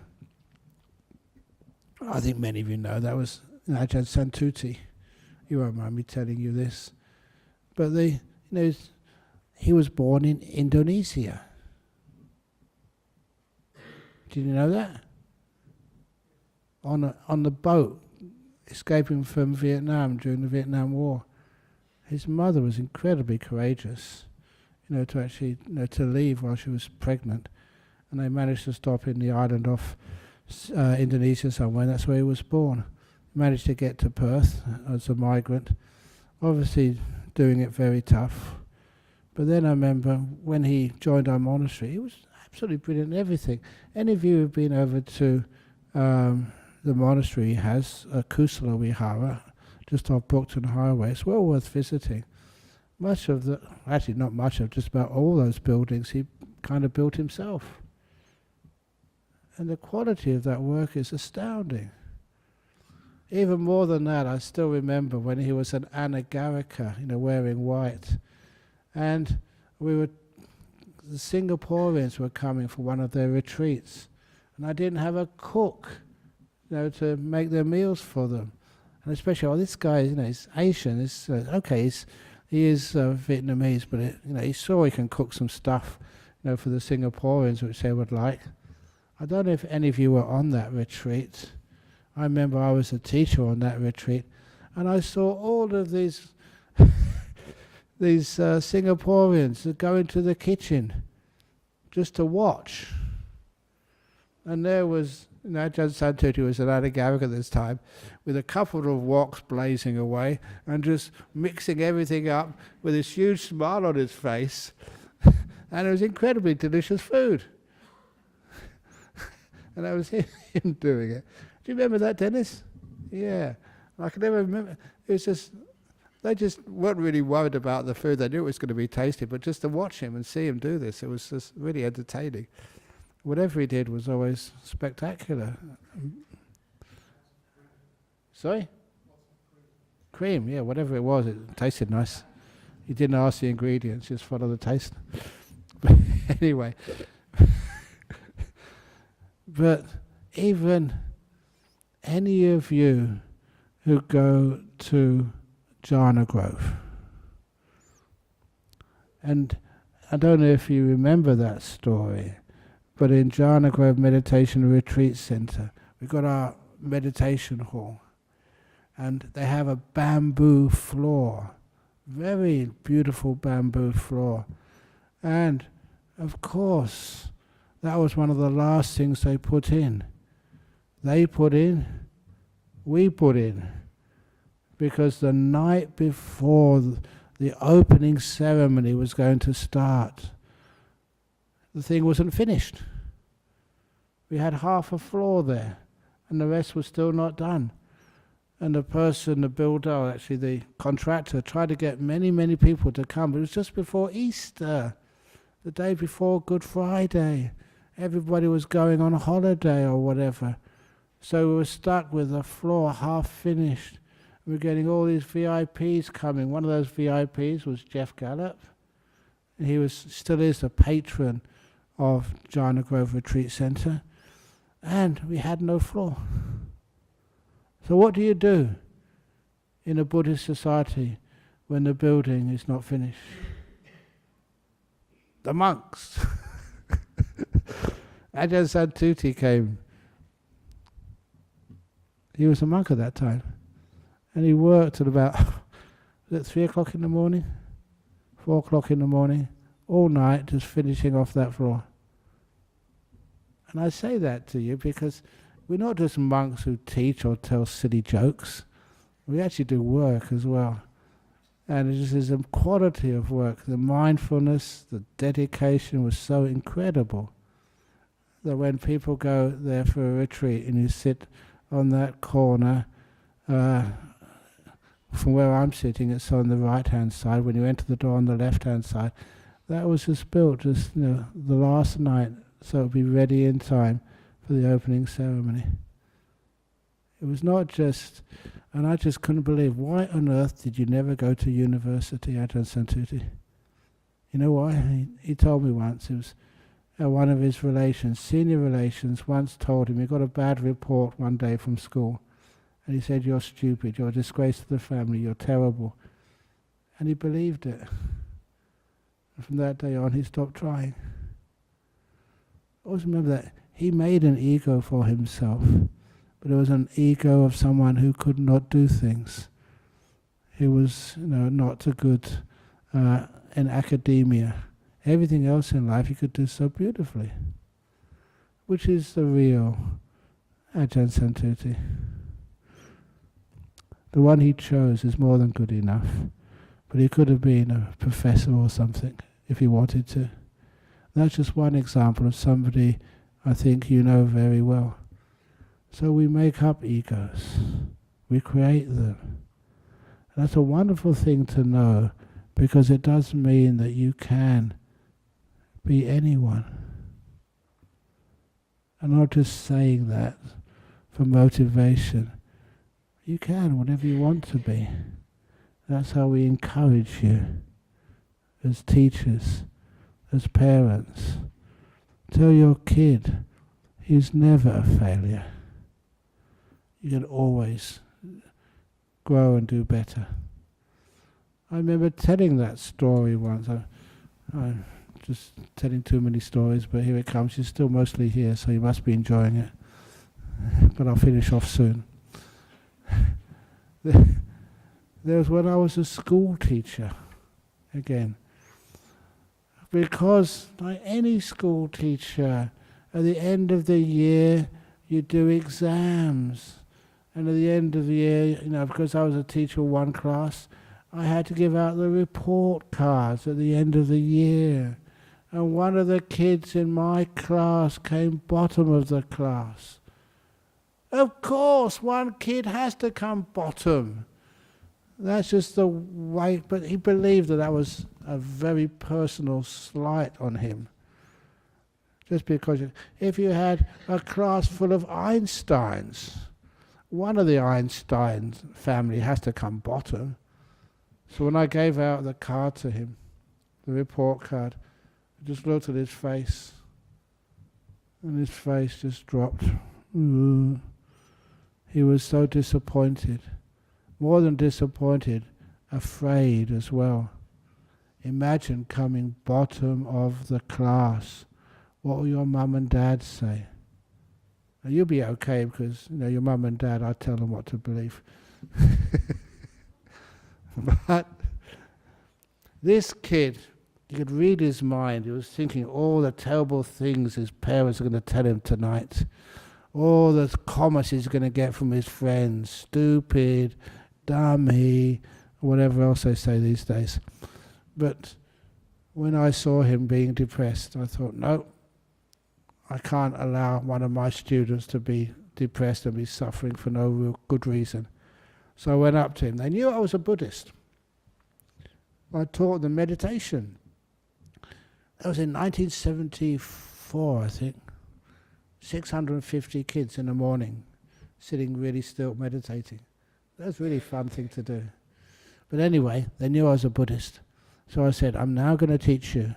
I think many of you know that was Ajahn Santuti. You won't mind me telling you this. But he was born in Indonesia. Did you know that? On the boat, escaping from Vietnam during the Vietnam War. His mother was incredibly courageous, to actually, to leave while she was pregnant. And they managed to stop in the island off Indonesia somewhere, and that's where he was born. He managed to get to Perth as a migrant, obviously doing it very tough. But then I remember when he joined our monastery, he was absolutely brilliant at everything. Any of you who've been over to the monastery he has, Kusala Vihara, just off Brookton Highway, it's well worth visiting. Much of not much of, just about all those buildings he kind of built himself. And the quality of that work is astounding. Even more than that, I still remember when he was an anagarika, wearing white. And the Singaporeans were coming for one of their retreats. And I didn't have a cook, to make their meals for them. And especially, this guy, he's Asian. He is Vietnamese, but he saw he can cook some stuff, for the Singaporeans, which they would like. I don't know if any of you were on that retreat. I remember I was a teacher on that retreat, and I saw all of these Singaporeans go into the kitchen just to watch. And there was, Ajahn Santuti was an anagarika at this time, with a couple of woks blazing away, and just mixing everything up with this huge smile on his face. And it was incredibly delicious food. And that was him doing it. Do you remember that, Dennis? Yeah. I can never remember. It was just, they just weren't really worried about the food. They knew it was going to be tasty, but just to watch him and see him do this, it was just really entertaining. Whatever he did was always spectacular. Sorry? Cream, yeah, whatever it was, it tasted nice. He didn't ask the ingredients, just follow the taste. But anyway. But even any of you who go to Jhana Grove, and I don't know if you remember that story, but in Jhana Grove Meditation Retreat Center, we've got our meditation hall, and they have a bamboo floor, very beautiful bamboo floor. And of course, that was one of the last things they put in. They put in, we put in. Because the night before the opening ceremony was going to start, the thing wasn't finished. We had half a floor there, and the rest was still not done. And the person, the builder, actually the contractor, tried to get many people to come. But it was just before Easter, the day before Good Friday. Everybody was going on holiday or whatever. So we were stuck with the floor half finished. We were getting all these VIPs coming. One of those VIPs was Jeff Gallup. He still is the patron of Jhana Grove Retreat Center. And we had no floor. So what do you do in a Buddhist society when the building is not finished? The monks. Ajahn Santuti came. He was a monk at that time. And he worked at about, was it 3 o'clock in the morning? 4 o'clock in the morning, all night, just finishing off that floor. And I say that to you because we're not just monks who teach or tell silly jokes. We actually do work as well. And it just is a quality of work. The mindfulness, the dedication was so incredible that when people go there for a retreat and you sit on that corner, from where I'm sitting, it's on the right-hand side. When you enter the door on the left-hand side, that was just built just the last night, so it would be ready in time for the opening ceremony. It was not just, and I just couldn't believe, why on earth did you never go to university, Ajahn Santuti? You know why? He told me once. It was one of his relations, senior relations, once told him he got a bad report one day from school. And he said, "You're stupid, you're a disgrace to the family, you're terrible." And he believed it. And from that day on, he stopped trying. Always remember that he made an ego for himself, but it was an ego of someone who could not do things. He was, not so good in academia. Everything else in life he could do so beautifully, which is the real Ajahn Santuti. The one he chose is more than good enough, but he could have been a professor or something if he wanted to. That's just one example of somebody I think you know very well. So we make up egos, we create them. And that's a wonderful thing to know, because it does mean that you can be anyone. I'm not just saying that for motivation. You can, whatever you want to be. That's how we encourage you as teachers, as parents. Tell your kid he's never a failure. You can always grow and do better. I remember telling that story once. I'm just telling too many stories, but here it comes. You're still mostly here, so you must be enjoying it. But I'll finish off soon. There was when I was a school teacher, again. Because like any school teacher, at the end of the year you do exams. And at the end of the year, because I was a teacher of one class, I had to give out the report cards at the end of the year. And one of the kids in my class came bottom of the class. Of course, one kid has to come bottom. That's just the way, but he believed that was a very personal slight on him. Just because if you had a class full of Einsteins, one of the Einstein family has to come bottom. So when I gave out the card to him, the report card, I just looked at his face, and his face just dropped. He was so disappointed. More than disappointed, afraid as well. Imagine coming bottom of the class. What will your mum and dad say? Now you'll be okay because your mum and dad, I tell them what to believe. But this kid, you could read his mind. He was thinking all the terrible things his parents are going to tell him tonight. All the comments he's going to get from his friends. Stupid, dummy, whatever else they say these days. But when I saw him being depressed, I thought, no, I can't allow one of my students to be depressed and be suffering for no real good reason. So I went up to him. They knew I was a Buddhist. I taught them meditation. That was in 1974, I think. 650 kids in the morning, sitting really still, meditating. That was a really fun thing to do. But anyway, they knew I was a Buddhist. So I said, I'm now going to teach you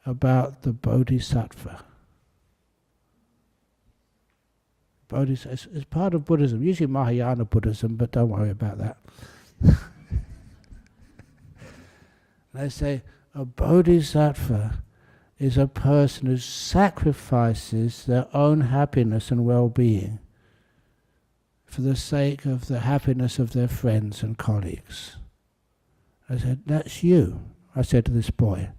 about the Bodhisattva. Bodhisattva is part of Buddhism, usually Mahayana Buddhism, but don't worry about that. They say a Bodhisattva is a person who sacrifices their own happiness and well-being for the sake of the happiness of their friends and colleagues. I said, that's you, I said to this boy.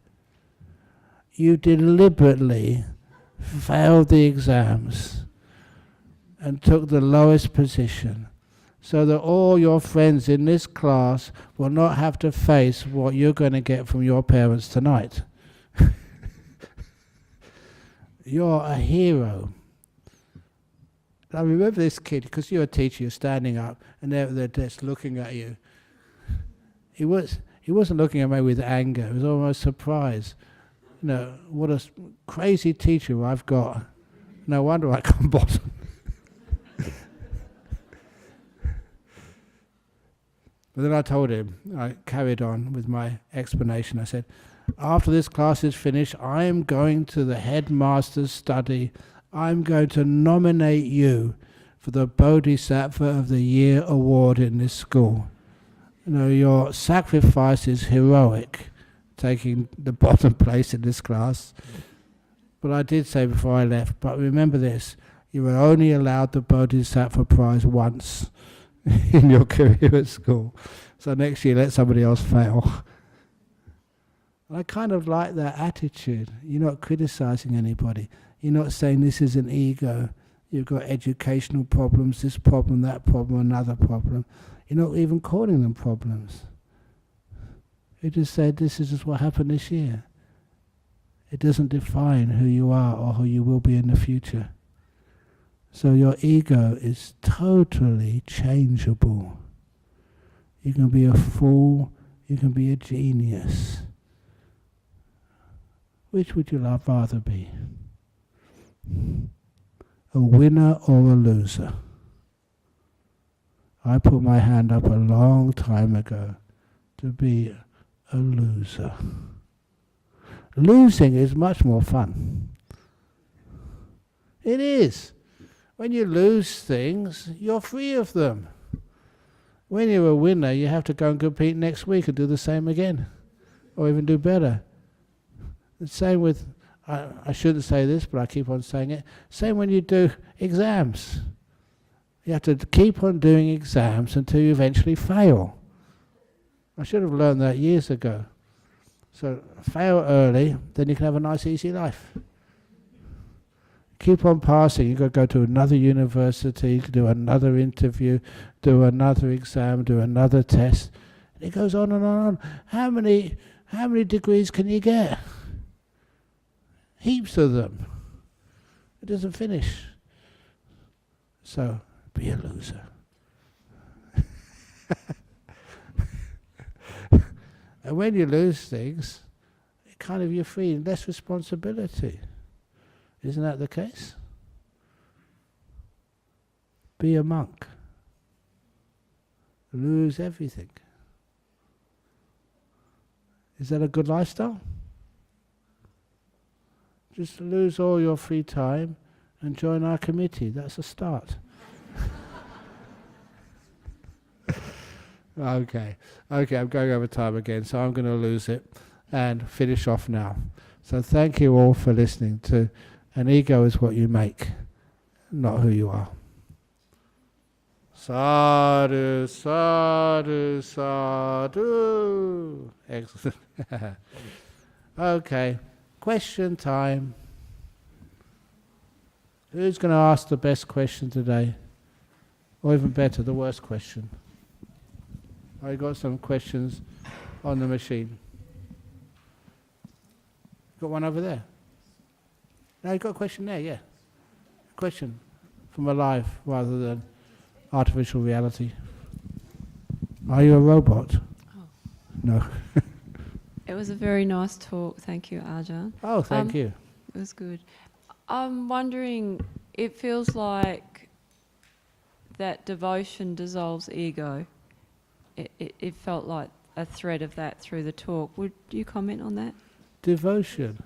You deliberately failed the exams and took the lowest position so that all your friends in this class will not have to face what you're going to get from your parents tonight. You're a hero. I remember this kid, because you're a teacher, you're standing up, and they're at their desk looking at you. He wasn't looking at me with anger, he was almost surprised. You know, what a crazy teacher I've got. No wonder I come bottom. But then I told him, I carried on with my explanation. I said, after this class is finished, I am going to the headmaster's study. I'm going to nominate you for the Bodhisattva of the Year award in this school. You know, your sacrifice is heroic, taking the bottom place in this class. But I did say before I left, but remember this, you were only allowed the Bodhisattva prize once in your career at school. So next year let somebody else fail. I kind of like that attitude. You're not criticizing anybody. You're not saying this is an ego. You've got educational problems, this problem, that problem, another problem. You're not even calling them problems. You just said this is just what happened this year. It doesn't define who you are or who you will be in the future. So your ego is totally changeable. You can be a fool, you can be a genius. Which would you rather be? A winner or a loser? I put my hand up a long time ago to be a loser. Losing is much more fun. It is. When you lose things, you're free of them. When you're a winner, you have to go and compete next week and do the same again, or even do better. The same with, I shouldn't say this, but I keep on saying it, same when you do exams. You have to keep on doing exams until you eventually fail. I should have learned that years ago. So fail early, then you can have a nice easy life. Keep on passing, you've got to go to another university, do another interview, do another exam, do another test. And it goes on and on and on. How many degrees can you get? Heaps of them. It doesn't finish. So, be a loser. And when you lose things, kind of you're free, less responsibility. Isn't that the case? Be a monk. Lose everything. Is that a good lifestyle? Just lose all your free time and join our committee. That's a start. Okay, I'm going over time again, so I'm going to lose it and finish off now. So thank you all for listening to An Ego is What You Make, not who you are. Sadhu, sadhu, sadhu. Excellent. Okay, question time. Who's going to ask the best question today? Or even better, the worst question? I got some questions on the machine. Got one over there? No, you got a question there, yeah. A question from alive rather than artificial reality. Are you a robot? Oh. No. It was a very nice talk. Thank you, Ajahn. Oh, thank you. It was good. I'm wondering, it feels like that devotion dissolves ego. It felt like a thread of that through the talk. Would you comment on that? Devotion.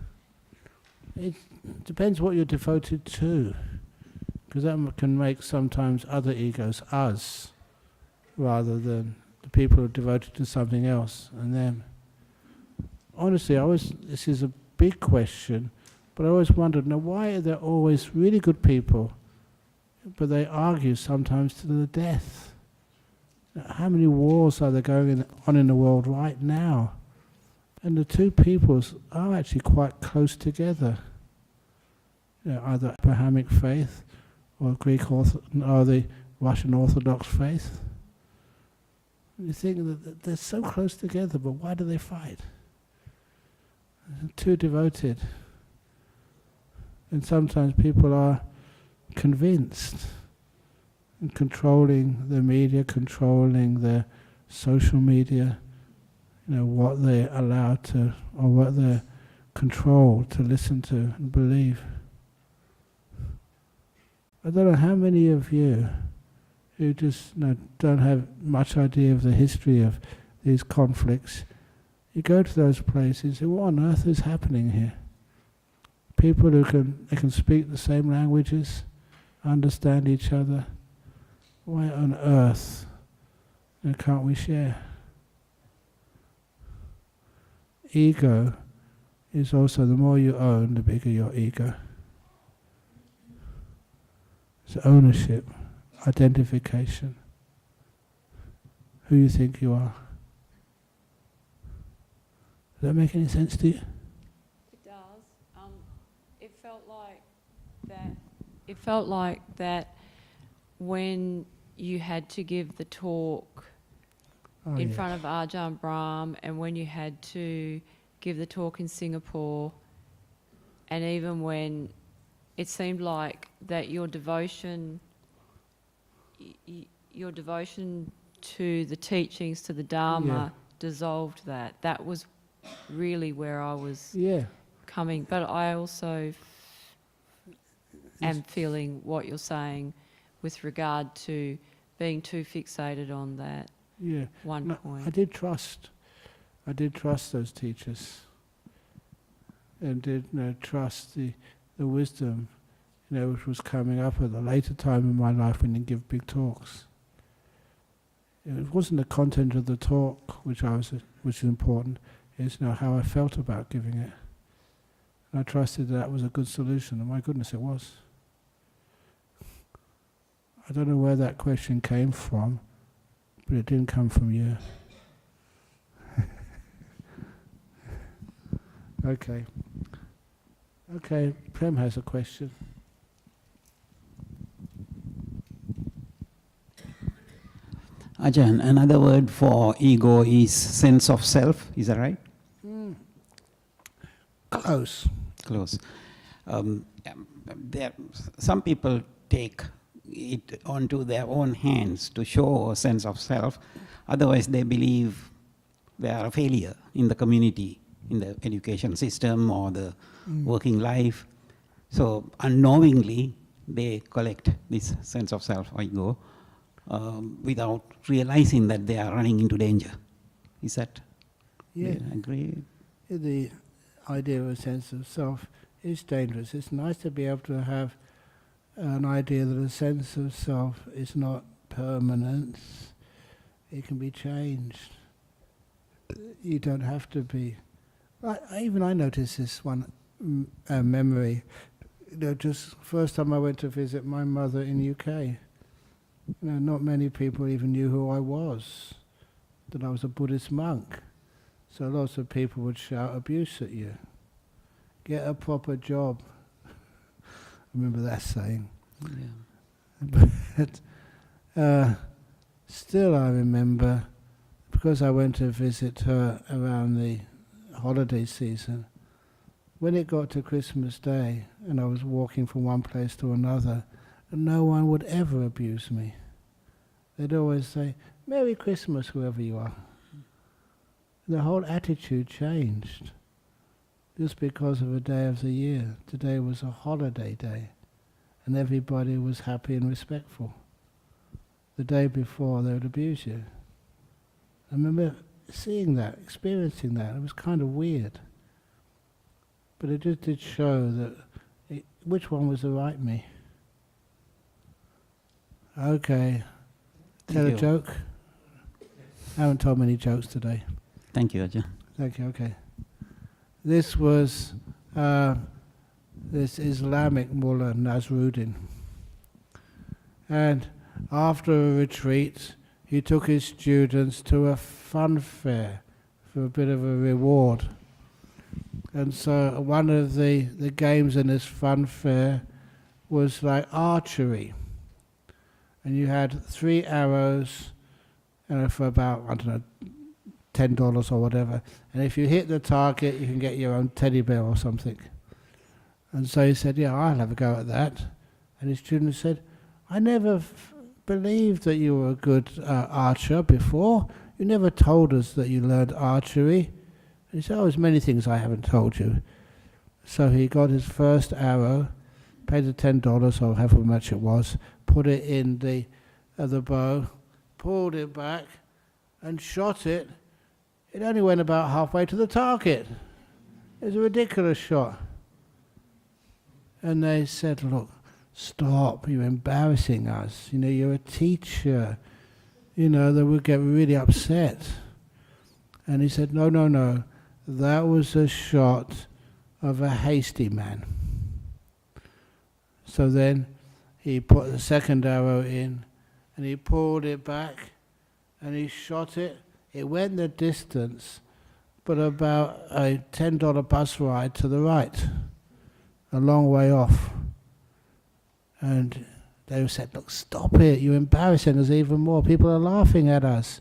It depends what you're devoted to, because that can make sometimes other egos us, rather than the people who are devoted to something else and them. Honestly, this is a big question, but I always wondered, now why are there always really good people, but they argue sometimes to the death? How many wars are there going on in the world right now? And the two peoples are actually quite close together. Either Abrahamic faith or Greek or the Russian Orthodox faith. You think that they're so close together, but why do they fight? They're too devoted. And sometimes people are convinced and controlling the media, controlling their social media, what they're allowed to, or what they're controlled to listen to and believe. I don't know how many of you who just don't have much idea of the history of these conflicts, you go to those places and say, what on earth is happening here? People who can speak the same languages, understand each other. Why on earth can't we share? Ego is also, the more you own, the bigger your ego. It's ownership, identification. Who you think you are. Does that make any sense to you? It does. It felt like that when you had to give the talk in front of AjahnBrahm, and when you had to give the talk in Singapore, and even when it seemed like that your devotion to the teachings, to the Dharma, dissolved that. That was really where I was coming. But I also am feeling what you're saying with regard to being too fixated on that point. I did trust those teachers, and did trust the wisdom, which was coming up at a later time in my life when you give big talks. It wasn't the content of the talk which is important. It's how I felt about giving it. And I trusted that was a good solution, and my goodness, it was. I don't know where that question came from, but it didn't come from you. Okay. Prem has a question. Ajahn, another word for ego is sense of self, is that right? Close. Some people take it onto their own hands to show a sense of self. Otherwise, they believe they are a failure in the community, in the education system or the working life. So unknowingly, they collect this sense of self or ego without realizing that they are running into danger. Is that? Yeah. Do you agree? The idea of a sense of self is dangerous. It's nice to be able to have an idea that a sense of self is not permanent. It can be changed. You don't have to be. I noticed this one memory. Just first time I went to visit my mother in UK. Not many people even knew who I was, that I was a Buddhist monk. So lots of people would shout abuse at you. Get a proper job. I remember that saying. But still I remember, because I went to visit her around the holiday season, when it got to Christmas Day and I was walking from one place to another, no one would ever abuse me. They'd always say, Merry Christmas, whoever you are. The whole attitude changed just because of a day of the year. Today was a holiday day, and everybody was happy and respectful. The day before, they would abuse you. I remember seeing that, experiencing that. It was kind of weird. But it just did show that which one was the right me. Okay. Tell a joke. I haven't told many jokes today. Thank you, Ajahn. Thank you, okay. This was this Islamic mullah, Nasruddin. And after a retreat, he took his students to a fun fair for a bit of a reward. And so one of the games in this fun fair was like archery. And you had 3 arrows for about, I don't know, $10 or whatever. And if you hit the target, you can get your own teddy bear or something. And so he said, yeah, I'll have a go at that. And his student said, I never believed that you were a good archer before. You never told us that you learned archery. And he said, oh, there's many things I haven't told you. So he got his first arrow, paid the $10 or however much it was, put it in the bow, pulled it back and shot it. It only went about halfway to the target. It was a ridiculous shot. And they said, look, stop, you're embarrassing us. You know, you're a teacher. You know, they would get really upset. And he said, no, that was a shot of a hasty man. So then he put the second arrow in and he pulled it back and he shot it. It went the distance, but about a $10 bus ride to the right, a long way off. And they said, look, stop it, you're embarrassing us even more. People are laughing at us.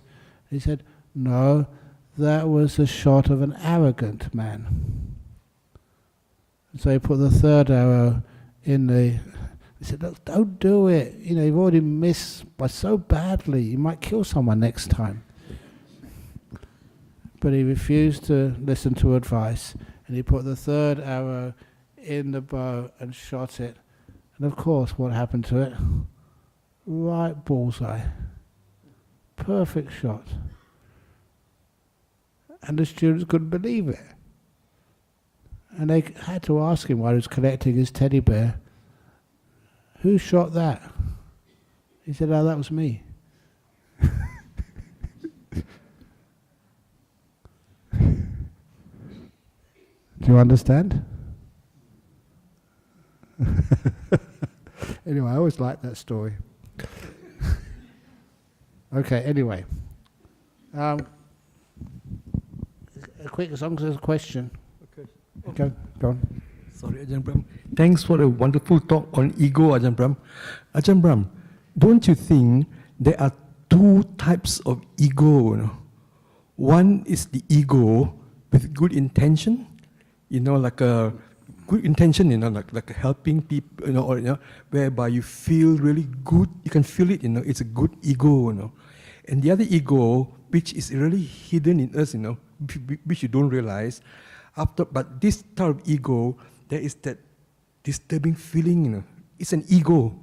He said, no, that was a shot of an arrogant man. So he put the third arrow in the... He said, look, don't do it. You know, you've already missed by so badly. You might kill someone next time. But he refused to listen to advice. And he put the third arrow in the bow and shot it. And of course, what happened to it? Right bullseye. Perfect shot. And the students couldn't believe it. And they had to ask him while he was collecting his teddy bear, who shot that? He said, oh, that was me. Do you understand? Anyway, I always like that story. Okay, anyway. A quick, as long as there's a question. Okay. Go on. Sorry, AjahnBrahm. Thanks for a wonderful talk on ego, AjahnBrahm. AjahnBrahm, don't you think there are 2 types of ego? You know? One is the ego with good intention, you know, like a good intention, you know, like helping people, you know, or, you know, whereby you feel really good. You can feel it, you know, it's a good ego, you know. And the other ego, which is really hidden in us, you know, which you don't realize. But this type of ego, there is that disturbing feeling, you know. It's an ego.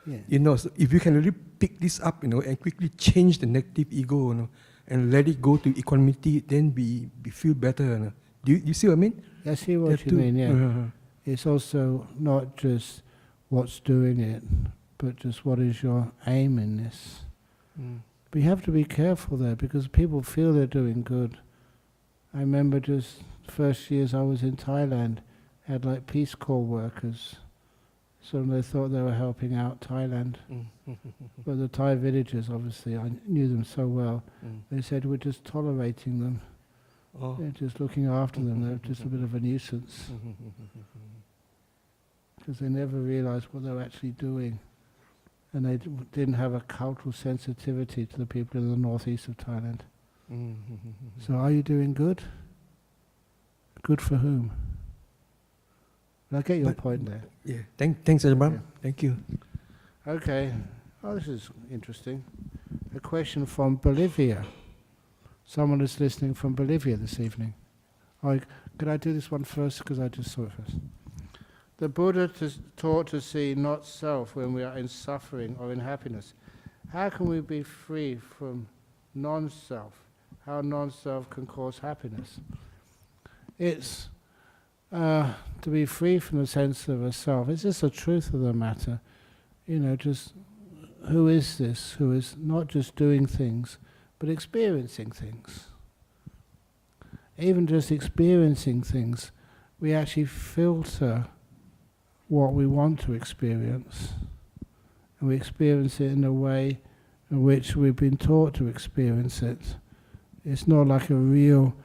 Yeah. You know, so if you can really pick this up, you know, and quickly change the negative ego, you know, and let it go to equanimity, then we feel better. You know. Do you see what I mean? I see what you mean, yeah. It's also not just what's doing it, but just what is your aim in this. But you have to be careful there, because people feel they're doing good. I remember just first years I was in Thailand, had like Peace Corps workers. So they thought they were helping out Thailand. But the Thai villagers, obviously, I knew them so well, they said we're just tolerating them. They're just looking after them, they're just a bit of a nuisance. Because they never realized what they were actually doing. And they didn't have a cultural sensitivity to the people in the northeast of Thailand. So are you doing good? Good for whom? I get your point there. Yeah. Thanks, AjahnBrahm. Yeah. Thank you. Okay. Oh, this is interesting. A question from Bolivia. Someone is listening from Bolivia this evening. Could I do this one first, because I just saw it first? The Buddha taught to see not self when we are in suffering or in happiness. How can we be free from non-self? How non-self can cause happiness? It's to be free from the sense of a self. It's just the truth of the matter. Just who is this? Who is not just doing things, but experiencing things. Even just experiencing things, we actually filter what we want to experience. And we experience it in a way in which we've been taught to experience it. It's not like a real,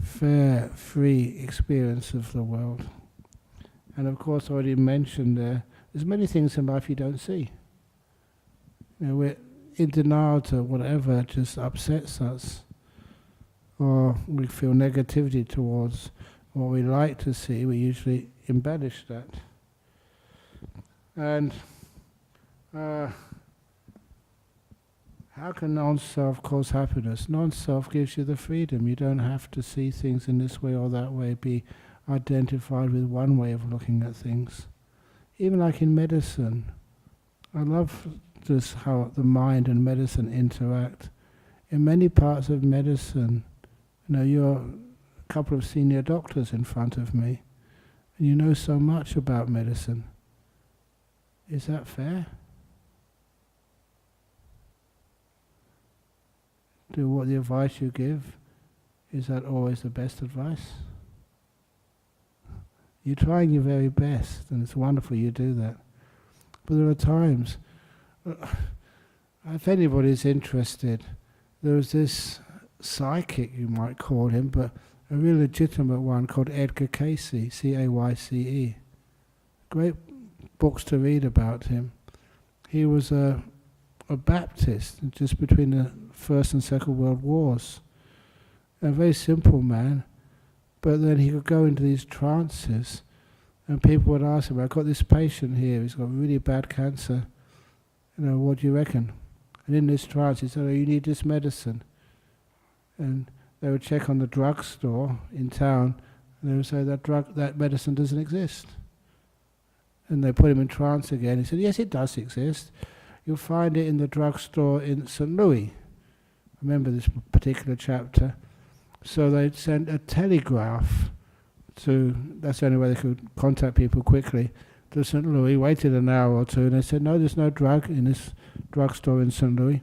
fair, free experience of the world. And of course, I already mentioned there's many things in life you don't see. We're in denial to whatever just upsets us, or we feel negativity towards what we like to see. We usually embellish that. And how can non-self cause happiness? Non-self gives you the freedom. You don't have to see things in this way or that way, be identified with one way of looking at things. Even like in medicine, I love just how the mind and medicine interact. In many parts of medicine, you're a couple of senior doctors in front of me, and you know so much about medicine. Is that fair? Do what the advice you give, is that always the best advice? You're trying your very best, and it's wonderful you do that. But there are times, if anybody's interested, there was this psychic, you might call him, but a real legitimate one called Edgar Cayce, C-A-Y-C-E. Great books to read about him. He was a Baptist just between the First and Second World Wars. A very simple man, but then he could go into these trances and people would ask him, I've got this patient here, he's got really bad cancer, what do you reckon? And in this trance he said, oh, you need this medicine. And they would check on the drugstore in town and they would say that medicine doesn't exist. And they put him in trance again. He said, yes, it does exist. You'll find it in the drugstore in St. Louis. I remember this particular chapter. So they'd sent a telegraph that's the only way they could contact people quickly, to St. Louis, waited an hour or two, and they said, no, there's no drug in this drugstore in St. Louis.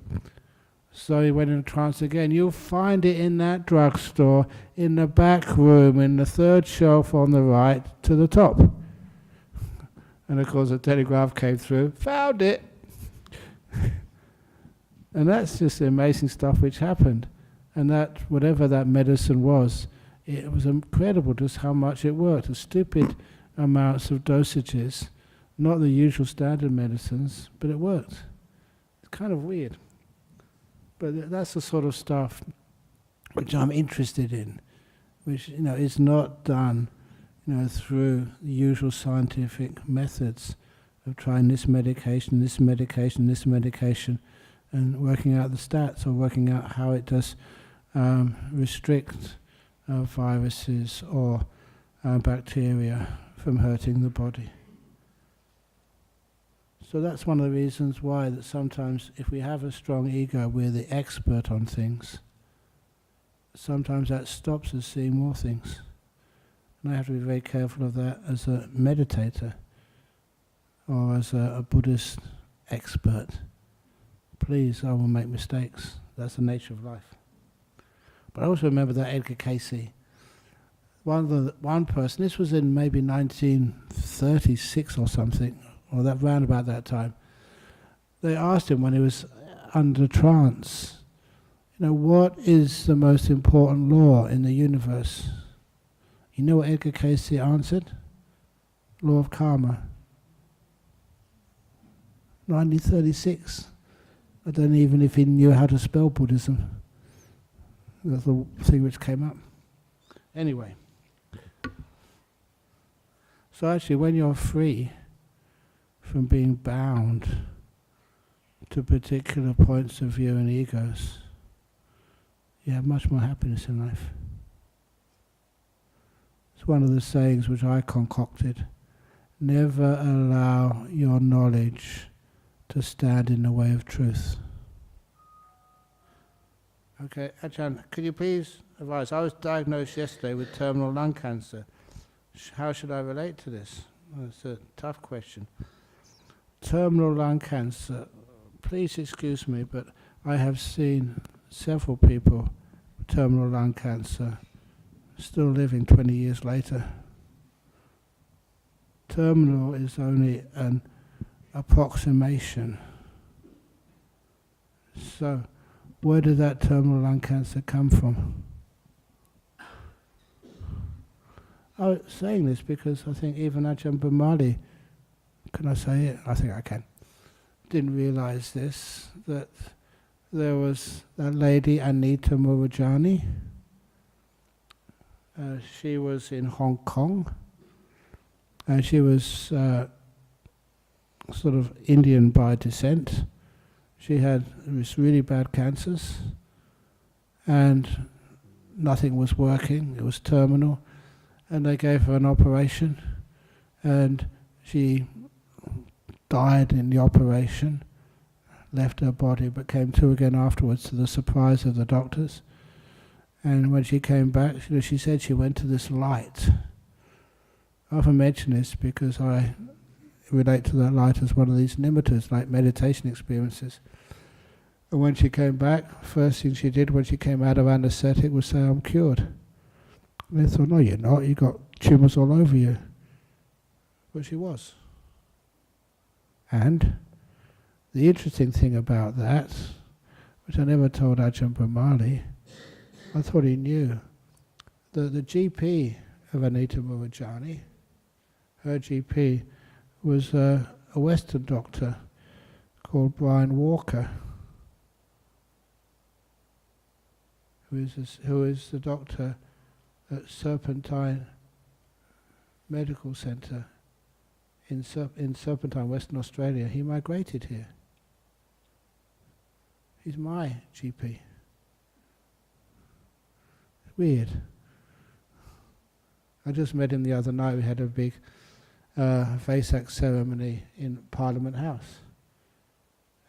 So he went in a trance again. You'll find it in that drugstore, in the back room, in the third shelf on the right, to the top. And of course the telegraph came through, found it! And that's just the amazing stuff which happened. And that, whatever that medicine was, it was incredible just how much it worked. The stupid amounts of dosages, not the usual standard medicines, but it worked. It's kind of weird. But that's the sort of stuff which I'm interested in, which is not done through the usual scientific methods of trying this medication, this medication, this medication, and working out the stats or working out how it does restrict viruses or bacteria from hurting the body. So that's one of the reasons why that sometimes if we have a strong ego, we're the expert on things. Sometimes that stops us seeing more things. And I have to be very careful of that as a meditator or as a Buddhist expert. Please, I will make mistakes. That's the nature of life. But I also remember that Edgar Cayce, one person, this was in maybe 1936 or something, or that round about that time. They asked him when he was under trance, what is the most important law in the universe? You know what Edgar Cayce answered? Law of karma. 1936. I don't know even if he knew how to spell Buddhism. That's the thing which came up. Anyway. So actually when you're free from being bound to particular points of view and egos, you have much more happiness in life. It's one of the sayings which I concocted. Never allow your knowledge to stand in the way of truth. Okay, Ajahn, could you please advise? I was diagnosed yesterday with terminal lung cancer. How should I relate to this? Well, it's a tough question. Terminal lung cancer, please excuse me, but I have seen several people with terminal lung cancer still living 20 years later. Terminal is only an approximation. So, where did that terminal lung cancer come from? I was saying this because I think even Ajahn, can I say it? I think I can. Didn't realize this, that there was that lady Anita Murajani. She was in Hong Kong, and she was sort of Indian by descent. She had this really bad cancers, and nothing was working. It was terminal, and they gave her an operation, and she died in the operation, left her body, but came to again afterwards to the surprise of the doctors. And when she came back, she said she went to this light. I often mention this because I relate to that light as one of these nimittas, like meditation experiences. And when she came back, first thing she did when she came out of anesthetic was say, "I'm cured." And they thought, "No, you're not. You've got tumours all over you." But she was. And the interesting thing about that, which I never told Ajahn Brahmali, I thought he knew, that the GP of Anita Murajani, her GP, was a Western doctor called Brian Walker, who is the doctor at Serpentine Medical Centre in Serpentine, Western Australia. He migrated here. He's my GP. Weird. I just met him the other night. We had a big Vesak ceremony in Parliament House.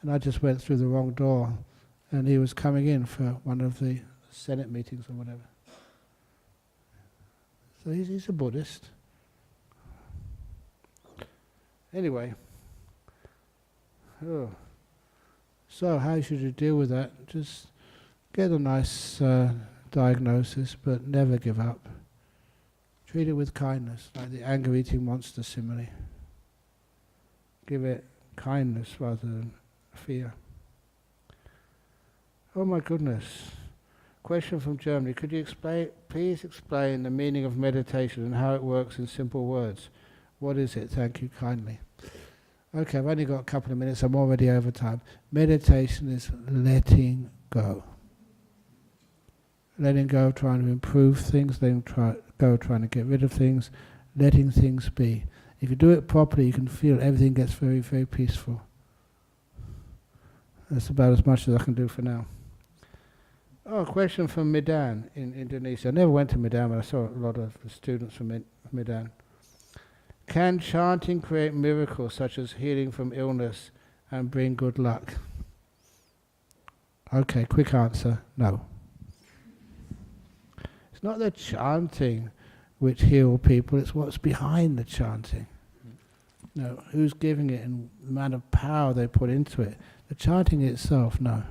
And I just went through the wrong door, and he was coming in for one of the Senate meetings or whatever. So he's a Buddhist. Anyway. Oh. So how should you deal with that? Just get a nice diagnosis, but never give up. Treat it with kindness, like the anger-eating monster simile. Give it kindness rather than fear. Oh my goodness. Question from Germany. Could you please explain the meaning of meditation and how it works in simple words? What is it? Thank you kindly. Okay, I've only got a couple of minutes. I'm already over time. Meditation is letting go. Letting go of trying to improve things, letting go trying to get rid of things, letting things be. If you do it properly, you can feel everything gets very, very peaceful. That's about as much as I can do for now. Oh, a question from Medan in Indonesia. I never went to Medan, but I saw a lot of the students from Medan. Can chanting create miracles such as healing from illness and bring good luck? Okay, quick answer, no. It's not the chanting which heal people, it's what's behind the chanting. No, who's giving it and the amount of power they put into it. The chanting itself, no.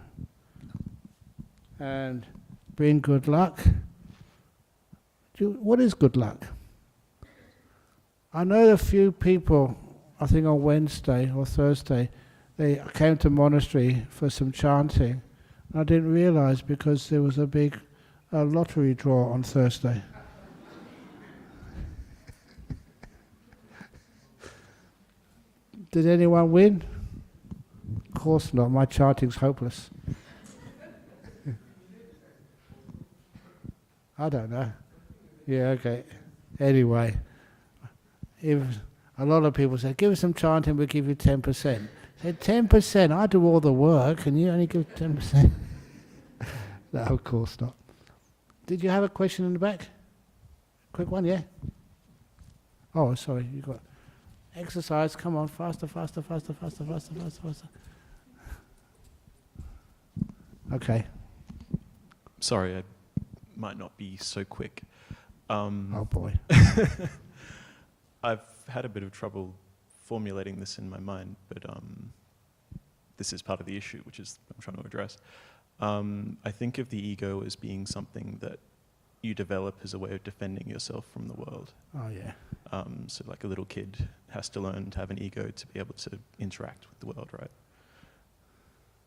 And bring good luck. What is good luck? I know a few people, I think on Wednesday or Thursday, they came to monastery for some chanting. And I didn't realize because there was a big lottery draw on Thursday. Did anyone win? Of course not, my chanting's hopeless. I don't know. Yeah, okay. Anyway, if a lot of people say, give us some chanting, we'll give you 10%. Say 10%, I do all the work and you only give 10%. No, of course not. Did you have a question in the back? Quick one, yeah? Oh, sorry, you got exercise, come on, faster. Okay. Sorry, I might not be so quick. Oh boy. I've had a bit of trouble formulating this in my mind, but this is part of the issue, which is I'm trying to address. I think of the ego as being something that you develop as a way of defending yourself from the world. Oh yeah. So like a little kid has to learn to have an ego to be able to interact with the world, right?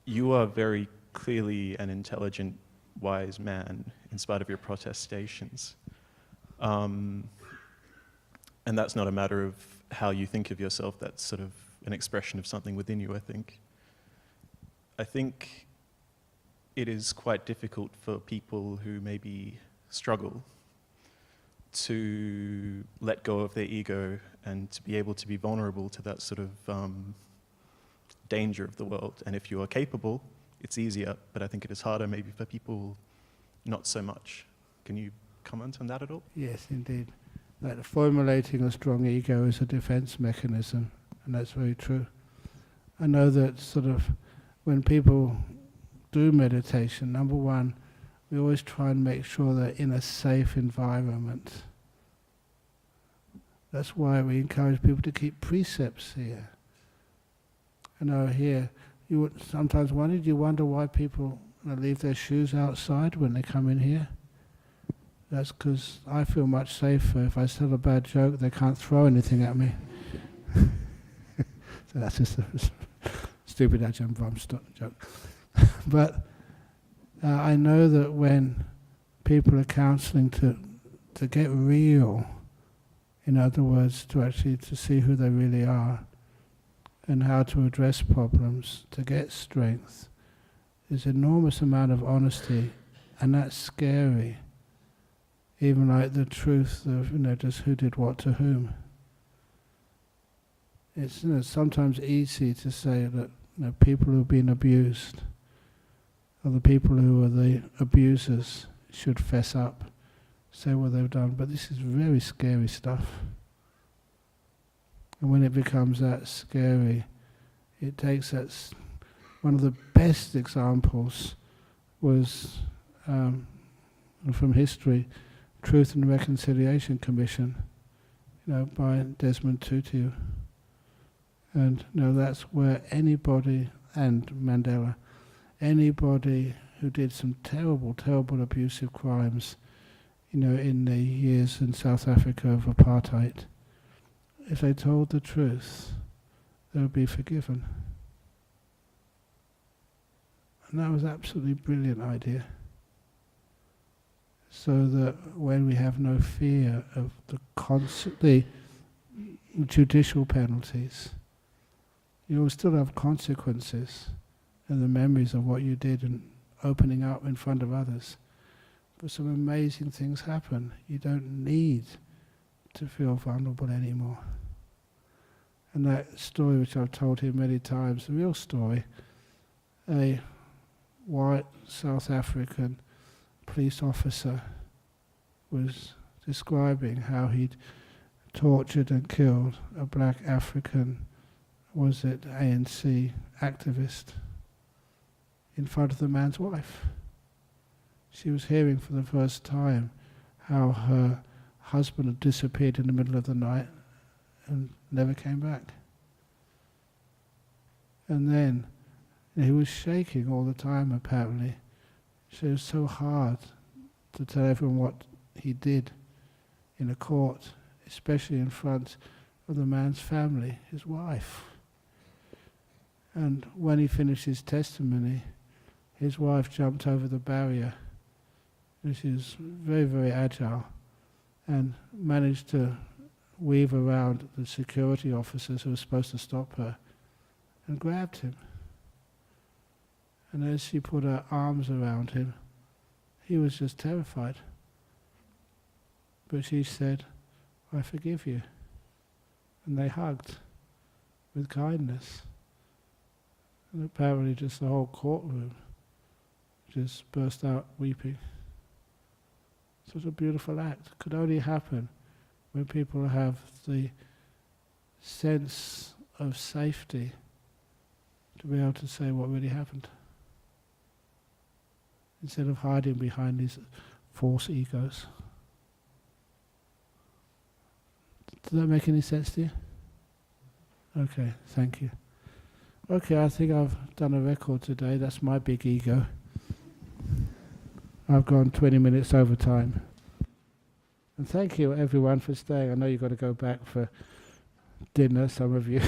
You are very clearly an intelligent, wise man in spite of your protestations. And that's not a matter of how you think of yourself, that's sort of an expression of something within you, I think. I think it is quite difficult for people who maybe struggle to let go of their ego and to be able to be vulnerable to that sort of danger of the world. And if you are capable, it's easier, but I think it is harder maybe for people not so much. Can you comment on that at all? Yes, indeed. Like formulating a strong ego is a defense mechanism, and that's very true. I know that sort of when people do meditation, number one, we always try and make sure they're in a safe environment. That's why we encourage people to keep precepts here. I know here, you would sometimes wonder, do you wonder why people leave their shoes outside when they come in here? That's because I feel much safer. If I tell a bad joke, they can't throw anything at me. So that's just a stupid AjahnBrahm joke. But I know that when people are counselling to get real, in other words, to actually to see who they really are and how to address problems, to get strength, there's an enormous amount of honesty, and that's scary. Even like the truth of, just who did what to whom. It's sometimes easy to say that people who've been abused, or the people who are the abusers, should fess up, say what they've done. But this is very scary stuff. And when it becomes that scary, it takes that. One of the best examples was from history. Truth and Reconciliation Commission, by Desmond Tutu. And that's where anybody, and Mandela, anybody who did some terrible, terrible abusive crimes, in the years in South Africa of apartheid, if they told the truth, they would be forgiven. And that was an absolutely brilliant idea. So that when we have no fear of the judicial penalties, you will still have consequences and the memories of what you did and opening up in front of others. But some amazing things happen. You don't need to feel vulnerable anymore. And that story which I've told here many times, the real story, a white South African police officer was describing how he'd tortured and killed a black African, ANC activist, in front of the man's wife. She was hearing for the first time how her husband had disappeared in the middle of the night and never came back. And then he was shaking all the time apparently. So it was so hard to tell everyone what he did in a court, especially in front of the man's family, his wife. And when he finished his testimony, his wife jumped over the barrier, and she was very, very agile, and managed to weave around the security officers who were supposed to stop her, and grabbed him. And as she put her arms around him, he was just terrified. But she said, "I forgive you." And they hugged with kindness. And apparently just the whole courtroom just burst out weeping. Such a beautiful act. It could only happen when people have the sense of safety to be able to say what really happened, instead of hiding behind these false egos. Does that make any sense to you? Okay, thank you. Okay, I think I've done a record today. That's my big ego. I've gone 20 minutes over time. And thank you everyone for staying. I know you've got to go back for dinner, some of you,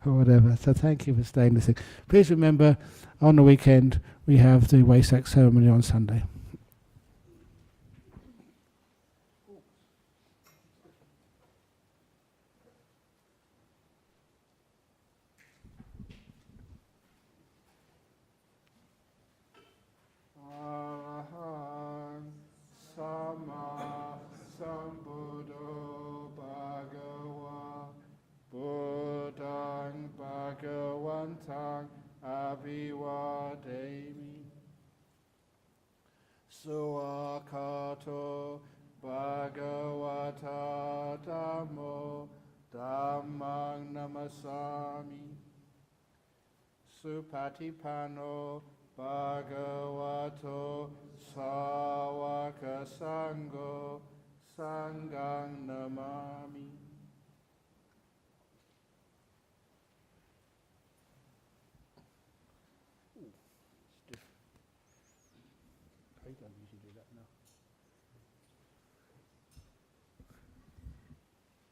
or whatever. So thank you for staying listening. Please remember, on the weekend, we have the Wesak ceremony on Sunday. Arahato Samma Sambuddho Bhagava Buddhang Bhagavantang Abhivademi Suakato Bhagavata Dhammo Dhammang Namasami Supatipano Bhagavato Sawaka Sangho Sanghang Namami. I don't usually do that now.